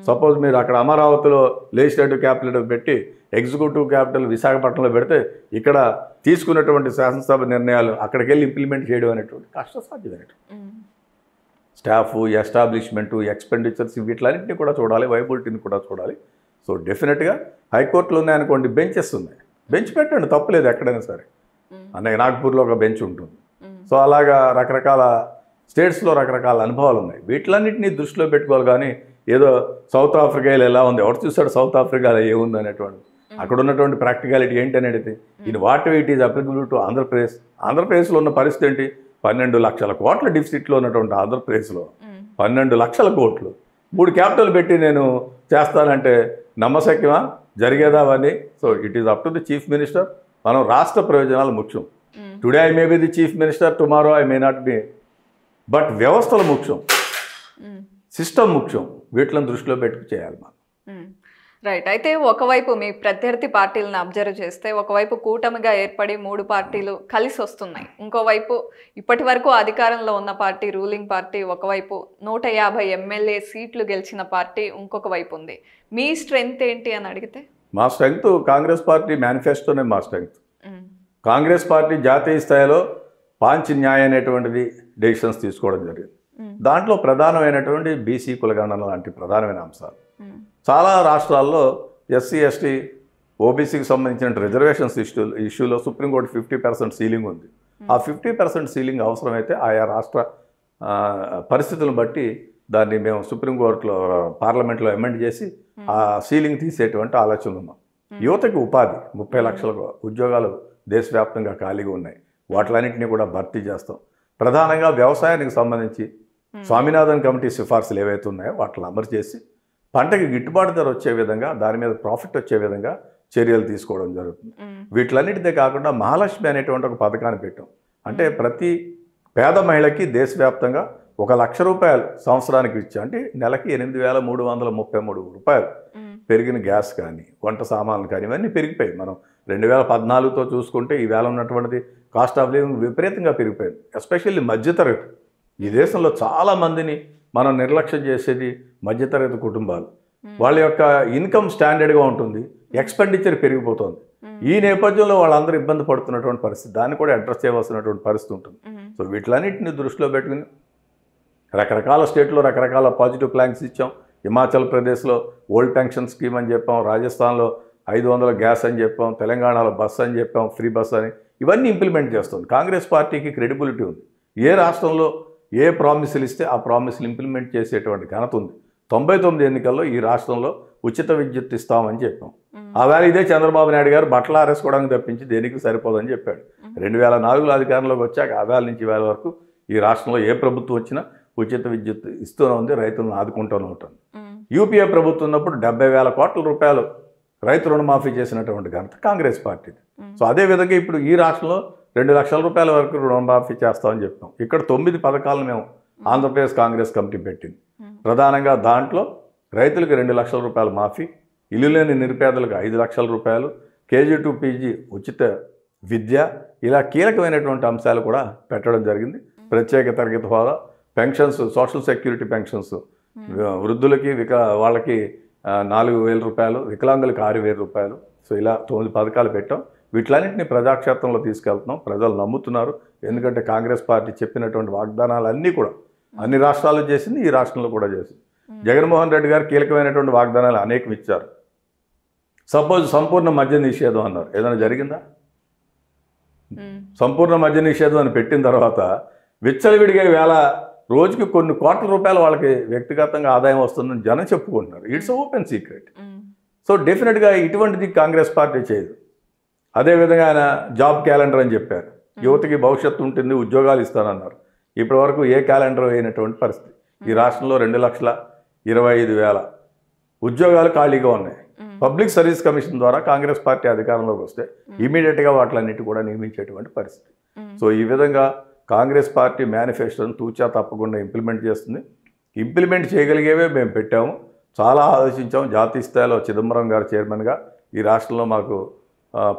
సపోజ్ మీరు అక్కడ అమరావతిలో లెజిస్లేటివ్ క్యాపిటల్ పెట్టి ఎగ్జిక్యూటివ్ క్యాపిటల్ విశాఖపట్నంలో పెడితే ఇక్కడ తీసుకున్నటువంటి శాసనసభ నిర్ణయాలు అక్కడికి వెళ్ళి ఇంప్లిమెంట్ చేయడం అనేటువంటి కష్టసాధ్యమైనటువంటి. స్టాఫ్, ఎస్టాబ్లిష్మెంటు, ఎక్స్పెండిచర్స్ వీటిలన్నింటినీ కూడా చూడాలి, వైబిలిటీని కూడా చూడాలి. సో డెఫినెట్గా హైకోర్టులు ఉన్నాయనుకోండి, బెంచెస్ ఉన్నాయి, బెంచ్ పెట్టండి, తప్పలేదు ఎక్కడైనా సరే. అన్నయ్య నాగ్పూర్లో ఒక బెంచ్ ఉంటుంది. సో అలాగా రకరకాల స్టేట్స్లో రకరకాల అనుభవాలు ఉన్నాయి. వీటిలన్నింటినీ దృష్టిలో పెట్టుకోవాలి. కానీ ఏదో సౌత్ ఆఫ్రికాలో ఎలా ఉంది, ఎవరు చూస్తాడు సౌత్ ఆఫ్రికాలో ఏముంది అనేటువంటి, అక్కడ ఉన్నటువంటి ప్రాక్టికాలిటీ ఏంటి అనేది, ఇది what it is applicable to Andhra Pradesh. ఆంధ్రప్రదేశ్లో ఉన్న పరిస్థితి ఏంటి? 12 లక్షల కోట్ల డిఫిసిట్లో ఉన్నటువంటి ఆంధ్రప్రదేశ్లో 12 లక్షల కోట్లు 3 క్యాపిటల్ పెట్టి నేను చేస్తానంటే నమ్మశక్యమా? జరిగేదా అవన్నీ? So it is up to the chief minister. మనం రాష్ట్ర ప్రయోజనాలు ముఖ్యం. Today I may be the chief minister, tomorrow I may not be. But వ్యవస్థలు ముఖ్యం, సిస్టమ్ ముఖ్యం. వీటిని దృష్టిలో పెట్టుకు చేయాలి మనం. రైట్. అయితే ఒకవైపు మీ ప్రత్యర్థి పార్టీలను అబ్జర్వ్ చేస్తే, ఒకవైపు కూటమిగా ఏర్పడి 3 పార్టీలు కలిసి వస్తున్నాయి, ఇంకోవైపు ఇప్పటి వరకు అధికారంలో ఉన్న పార్టీ, రూలింగ్ పార్టీ ఒకవైపు, 150 ఎమ్మెల్యే సీట్లు గెలిచిన పార్టీ ఇంకొక వైపు ఉంది. మీ స్ట్రెంగ్త్ ఏంటి అని అడిగితే? మా స్ట్రెంగ్త్ కాంగ్రెస్ పార్టీ మేనిఫెస్టోనే మా స్ట్రెంగ్త్. కాంగ్రెస్ పార్టీ జాతీయ స్థాయిలో పాంచ్ న్యాయ అనేటువంటిది డెసిషన్స్ తీసుకోవడం జరిగింది. దాంట్లో ప్రధానమైనటువంటి బీసీ కులగణన లాంటి ప్రధానమైన అంశాలు. చాలా రాష్ట్రాల్లో ఎస్సీ, ఎస్టీ, ఓబీసీకి సంబంధించిన రిజర్వేషన్స్ ఇష్యూలో సుప్రీంకోర్టు 50% సీలింగ్ ఉంది. ఆ 50% సీలింగ్ అవసరమైతే ఆయా రాష్ట్ర పరిస్థితులను బట్టి దాన్ని మేము సుప్రీంకోర్టులో, పార్లమెంట్లో అమెండ్ చేసి ఆ సీలింగ్ తీసేటువంటి ఆలోచనలు ఉన్నాం. యువతకి ఉపాధి, 30 లక్షల ఉద్యోగాలు దేశవ్యాప్తంగా ఖాళీగా ఉన్నాయి. వాటిలన్నింటినీ కూడా భర్తీ చేస్తాం. ప్రధానంగా వ్యవసాయానికి సంబంధించి స్వామినాథన్ కమిటీ సిఫార్సులు ఏవైతే ఉన్నాయో వాటిని అమలు చేసి పంటకి గిట్టుబాటు ధర వచ్చే విధంగా, దాని మీద ప్రాఫిట్ వచ్చే విధంగా చర్యలు తీసుకోవడం జరుగుతుంది. వీటిలన్నిటిదే కాకుండా మహాలక్ష్మి అనేటువంటి ఒక పథకాన్ని పెట్టాం. అంటే ప్రతి పేద మహిళకి దేశవ్యాప్తంగా 1 లక్ష రూపాయలు సంవత్సరానికి ఇచ్చాం. అంటే నెలకి 8,333 రూపాయలు. పెరిగిన గ్యాస్ కానీ, వంట సామాన్లు కానీ ఇవన్నీ పెరిగిపోయాయి. మనం 2014తో చూసుకుంటే ఈవేళ ఉన్నటువంటిది కాస్ట్ ఆఫ్ లివింగ్ విపరీతంగా పెరిగిపోయింది. ఎస్పెషల్లీ మధ్యతరగతి. ఈ దేశంలో చాలామందిని మనం నిర్లక్ష్యం చేసేది మధ్యతరగతి కుటుంబాలు. వాళ్ళ యొక్క ఇన్కమ్ స్టాండర్డ్గా ఉంటుంది, ఎక్స్పెండిచర్ పెరిగిపోతుంది. ఈ నేపథ్యంలో వాళ్ళందరూ ఇబ్బంది పడుతున్నటువంటి పరిస్థితి, దాన్ని కూడా అడ్రస్ చేయవలసినటువంటి పరిస్థితి ఉంటుంది. సో వీటిలన్నింటినీ దృష్టిలో పెట్టుకుని రకరకాల స్టేట్లో రకరకాల పాజిటివ్ ప్లాన్స్ ఇచ్చాం. హిమాచల్ ప్రదేశ్లో ఓల్డ్ పెన్షన్ స్కీమ్ అని చెప్పాం, రాజస్థాన్లో 500 గ్యాస్ అని చెప్పాం, తెలంగాణలో బస్ అని చెప్పాం, ఫ్రీ బస్ అని, ఇవన్నీ ఇంప్లిమెంట్ చేస్తుంది. కాంగ్రెస్ పార్టీకి క్రెడిబిలిటీ ఉంది. ఏ రాష్ట్రంలో ఏ ప్రామిసులు ఇస్తే ఆ ప్రామిసులు ఇంప్లిమెంట్ చేసేటువంటి ఘనత ఉంది. 99 ఎన్నికల్లో ఈ రాష్ట్రంలో ఉచిత విద్యుత్ ఇస్తామని చెప్పాం. ఆవేళ ఇదే చంద్రబాబు నాయుడు గారు బట్టలు ఆరేసుకోవడానికి తప్పించి దేనికి సరిపోదని చెప్పాడు. 2004లో అధికారంలోకి వచ్చాక ఆవేళ నుంచి వేళ వరకు ఈ రాష్ట్రంలో ఏ ప్రభుత్వం వచ్చినా ఉచిత విద్యుత్ ఇస్తూనే ఉంది, రైతులను ఆదుకుంటూనే ఉంటుంది. యూపీఏ ప్రభుత్వం ఉన్నప్పుడు 70,000 కోట్ల రూపాయలు రైతు రుణమాఫీ చేసినటువంటి ఘనత కాంగ్రెస్ పార్టీది. సో అదేవిధంగా ఇప్పుడు ఈ రాష్ట్రంలో 2 లక్షల రూపాయల వరకు రుణమాఫీ చేస్తామని చెప్పాం. ఇక్కడ 9 పథకాలను మేము ఆంధ్రప్రదేశ్ కాంగ్రెస్ కమిటీ పెట్టింది. ప్రధానంగా దాంట్లో రైతులకు 2 లక్షల రూపాయల మాఫీ, ఇల్లు లేని నిరుపేదలకు 5 లక్షల రూపాయలు, కేజీ టు పీజీ ఉచిత విద్య, ఇలా కీలకమైనటువంటి అంశాలు కూడా పెట్టడం జరిగింది. ప్రత్యేక తరగతి హోదా, పెన్షన్స్, సోషల్ సెక్యూరిటీ పెన్షన్స్, వృద్ధులకి వాళ్ళకి 4,000 రూపాయలు, వికలాంగులకు 6,000 రూపాయలు. సో ఇలా 9 పథకాలు పెట్టాం. వీటిలన్నింటినీ ప్రజాక్షేత్రంలో తీసుకెళ్తున్నాం. ప్రజలు నమ్ముతున్నారు. ఎందుకంటే కాంగ్రెస్ పార్టీ చెప్పినటువంటి వాగ్దానాలన్నీ కూడా అన్ని రాష్ట్రాల్లో చేసింది, ఈ రాష్ట్రంలో కూడా చేసింది. జగన్మోహన్ రెడ్డి గారు కీలకమైనటువంటి వాగ్దానాలు అనేకం ఇచ్చారు. సపోజ్ సంపూర్ణ మద్య నిషేధం అన్నారు, ఏదైనా జరిగిందా? సంపూర్ణ మద్య నిషేధం అని పెట్టిన తర్వాత విచ్చలవిడిగా వేళ రోజుకి కొన్ని కోట్ల రూపాయలు వాళ్ళకి వ్యక్తిగతంగా ఆదాయం వస్తుందని జనం చెప్పుకుంటున్నారు. It's open secret. సో డెఫినెట్గా ఇటువంటిది కాంగ్రెస్ పార్టీ చేయదు. అదేవిధంగా ఆయన జాబ్ క్యాలెండర్ అని చెప్పారు. యువతకి భవిష్యత్తు ఉంటుంది, ఉద్యోగాలు ఇస్తానన్నారు. ఇప్పటి వరకు ఏ క్యాలెండర్ అయినటువంటి పరిస్థితి. ఈ రాష్ట్రంలో 2,25,000 ఉద్యోగాలు ఖాళీగా ఉన్నాయి. పబ్లిక్ సర్వీస్ కమిషన్ ద్వారా కాంగ్రెస్ పార్టీ అధికారంలోకి వస్తే ఇమీడియట్గా వాటిలన్నిటి కూడా నియమించేటువంటి పరిస్థితి. సో ఈ విధంగా కాంగ్రెస్ పార్టీ మేనిఫెస్టోను తూచా తప్పకుండా ఇంప్లిమెంట్ చేస్తుంది. ఇంప్లిమెంట్ చేయగలిగేవే మేము పెట్టాము. చాలా ఆలోచించాము. జాతీయ స్థాయిలో చిదంబరం గారు చైర్మన్గా, ఈ రాష్ట్రంలో మాకు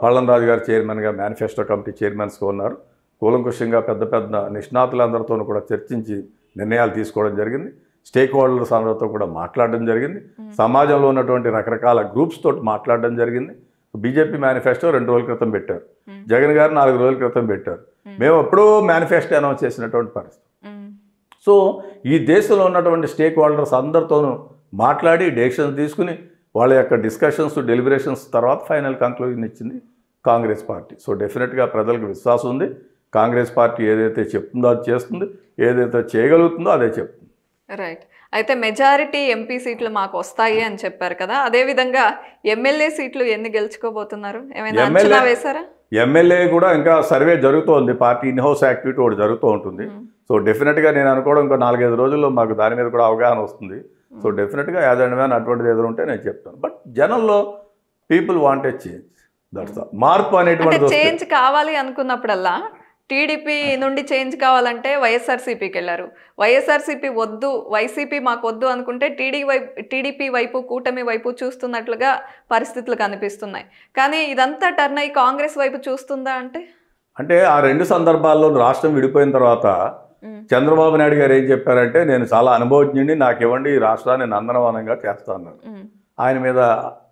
పళ్ళంరాజు గారు చైర్మన్గా మేనిఫెస్టో కమిటీ చైర్మన్స్గా ఉన్నారు. కూలంకుషంగా పెద్ద పెద్ద నిష్ణాతులందరితో కూడా చర్చించి నిర్ణయాలు తీసుకోవడం జరిగింది. స్టేక్ హోల్డర్స్ అందరితో కూడా మాట్లాడడం జరిగింది. సమాజంలో ఉన్నటువంటి రకరకాల గ్రూప్స్ తోటి మాట్లాడడం జరిగింది. బీజేపీ మేనిఫెస్టో 2 రోజుల క్రితం పెట్టారు, జగన్ గారు 4 రోజుల క్రితం పెట్టారు. మేము ఎప్పుడూ మేనిఫెస్టో అనౌన్స్ చేసినటువంటి పరిస్థితి. సో ఈ దేశంలో ఉన్నటువంటి స్టేక్ హోల్డర్స్ అందరితోనూ మాట్లాడి డెసిషన్స్ తీసుకుని వాళ్ళ యొక్క డిస్కషన్స్, డెలిబరేషన్స్ తర్వాత ఫైనల్ కంక్లూజన్ ఇచ్చింది కాంగ్రెస్ పార్టీ. సో డెఫినెట్గా ప్రజలకు విశ్వాసం ఉంది. కాంగ్రెస్ పార్టీ ఏదైతే చెప్తుందో అది చేస్తుంది, ఏదైతే చేయగలుగుతుందో అదే చెప్తుంది. రైట్. అయితే మెజారిటీ ఎంపీ సీట్లు మాకు వస్తాయి అని చెప్పారు కదా, అదేవిధంగా ఎమ్మెల్యే సీట్లు ఎన్ని గెలుచుకోబోతున్నారు? ఏమైనా అంచనా వేశారా? ఎమ్మెల్యే కూడా ఇంకా సర్వే జరుగుతోంది. పార్టీ ఇన్హౌస్ యాక్టివిటీ ఒకటి జరుగుతూ ఉంటుంది. సో డెఫినెట్గా నేను అనుకోవడం ఇంకా 4-5 రోజుల్లో మాకు దాని మీద కూడా అవగాహన వస్తుంది. సో డెఫినెట్గా యాజ్ అండ్ మ్యాన్ అటువంటిది ఏదో ఉంటే నేను చెప్తాను. బట్ జనంలో people want a change. That's మార్పు అనేటువంటి చేంజ్ కావాలి అనుకున్నప్పుడల్లా టీడీపీ నుండి చేంజ్ కావాలంటే వైఎస్ఆర్సీపీకి వెళ్ళారు. వైఎస్ఆర్సీపీ వద్దు, వైసీపీ మాకు వద్దు అనుకుంటే టీడీపీ వైపు, కూటమి వైపు చూస్తున్నట్లుగా పరిస్థితులు కనిపిస్తున్నాయి. కానీ ఇదంతా టర్న్ అయ్యి కాంగ్రెస్ వైపు చూస్తుందా అంటే ఆ 2 సందర్భాల్లో రాష్ట్రం విడిపోయిన తర్వాత చంద్రబాబు నాయుడు గారు ఏం చెప్పారంటే, నేను చాలా అనుభవజ్ఞుడిని, నాకు ఇవ్వండి, ఈ రాష్ట్రాన్ని నందనవనంగా చేస్తా అన్నారు. ఆయన మీద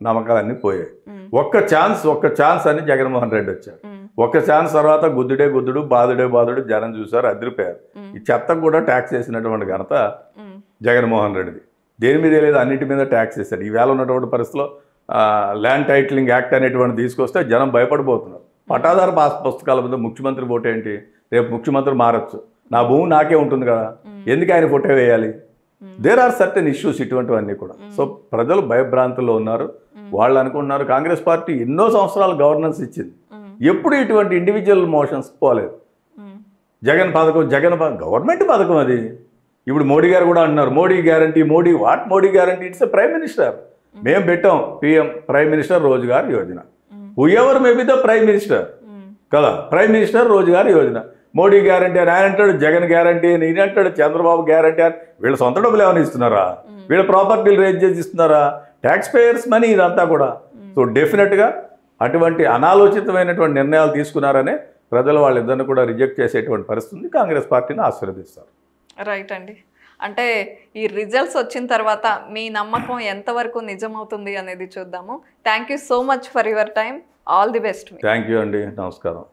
నమ్మకాలన్నీ పోయాయి. ఒక్క ఛాన్స్ అని జగన్మోహన్ రెడ్డి వచ్చారు. ఒక్క ఛాన్స్ తర్వాత గుద్దుడే గుద్దుడు, బాధుడే బాధుడు జనం చూశారు, అదిరిపోయారు. ఈ చెత్తకు కూడా ట్యాక్స్ వేసినటువంటి ఘనత జగన్మోహన్ రెడ్డిది. దేని మీద లేదు, అన్నిటి మీద ట్యాక్స్ వేశారు. ఈవేళ ఉన్నటువంటి పరిస్థితిలో ల్యాండ్ టైటిలింగ్ యాక్ట్ అనేటువంటి తీసుకొస్తే జనం భయపడిపోతున్నారు. పట్టాదారు పాస్ పుస్తకాల మీద ముఖ్యమంత్రి ఫోటో ఏంటి? రేపు ముఖ్యమంత్రి మారచ్చు, నా భూమి నాకే ఉంటుంది కదా, ఎందుకు ఆయన ఫోటో వేయాలి? దేర్ ఆర్ సర్టెన్ ఇష్యూస్ ఇటువంటివన్నీ కూడా. సో ప్రజలు భయభ్రాంతుల్లో ఉన్నారు. వాళ్ళు అనుకుంటున్నారు కాంగ్రెస్ పార్టీ ఎన్నో సంవత్సరాలు గవర్నెన్స్ ఇచ్చింది, ఎప్పుడు ఇటువంటి ఇండివిజువల్ మోషన్స్ పోలేదు. జగన్ పథకం గవర్నమెంట్ పథకం అది. ఇప్పుడు మోడీ గారు కూడా అంటున్నారు Modi guarantee, Modi guarantee, it's a prime minister. మేము పెట్టాం PM prime minister Rozgar Yojana. Whoever may be the prime minister కదా, prime minister Rozgar Yojana. Modi guarantee అని ఆయన అంటాడు, జగన్ గ్యారంటీ అని ఈయన అంటాడు, చంద్రబాబు గ్యారంటీ అని. వీళ్ళ సొంత డబ్బులు ఏమైనా ఇస్తున్నారా? వీళ్ళ ప్రాపర్టీలు రేజ్ చేసి ఇస్తున్నారా? ట్యాక్స్ పేయర్స్ మనీ ఇదంతా కూడా. సో డెఫినెట్గా అటువంటి అనాలోచితమైనటువంటి నిర్ణయాలు తీసుకున్నారనే ప్రజలు వాళ్ళిద్దరిని కూడా రిజెక్ట్ చేసేటువంటి పరిస్థితి కాంగ్రెస్ పార్టీని ఆశీర్వదిస్తారు. రైట్ అండి. అంటే ఈ రిజల్ట్స్ వచ్చిన తర్వాత మీ నమ్మకం ఎంతవరకు నిజమవుతుంది అనేది చూద్దాము. Thank you so much for your time. All the best. Thank you అండి. నమస్కారం.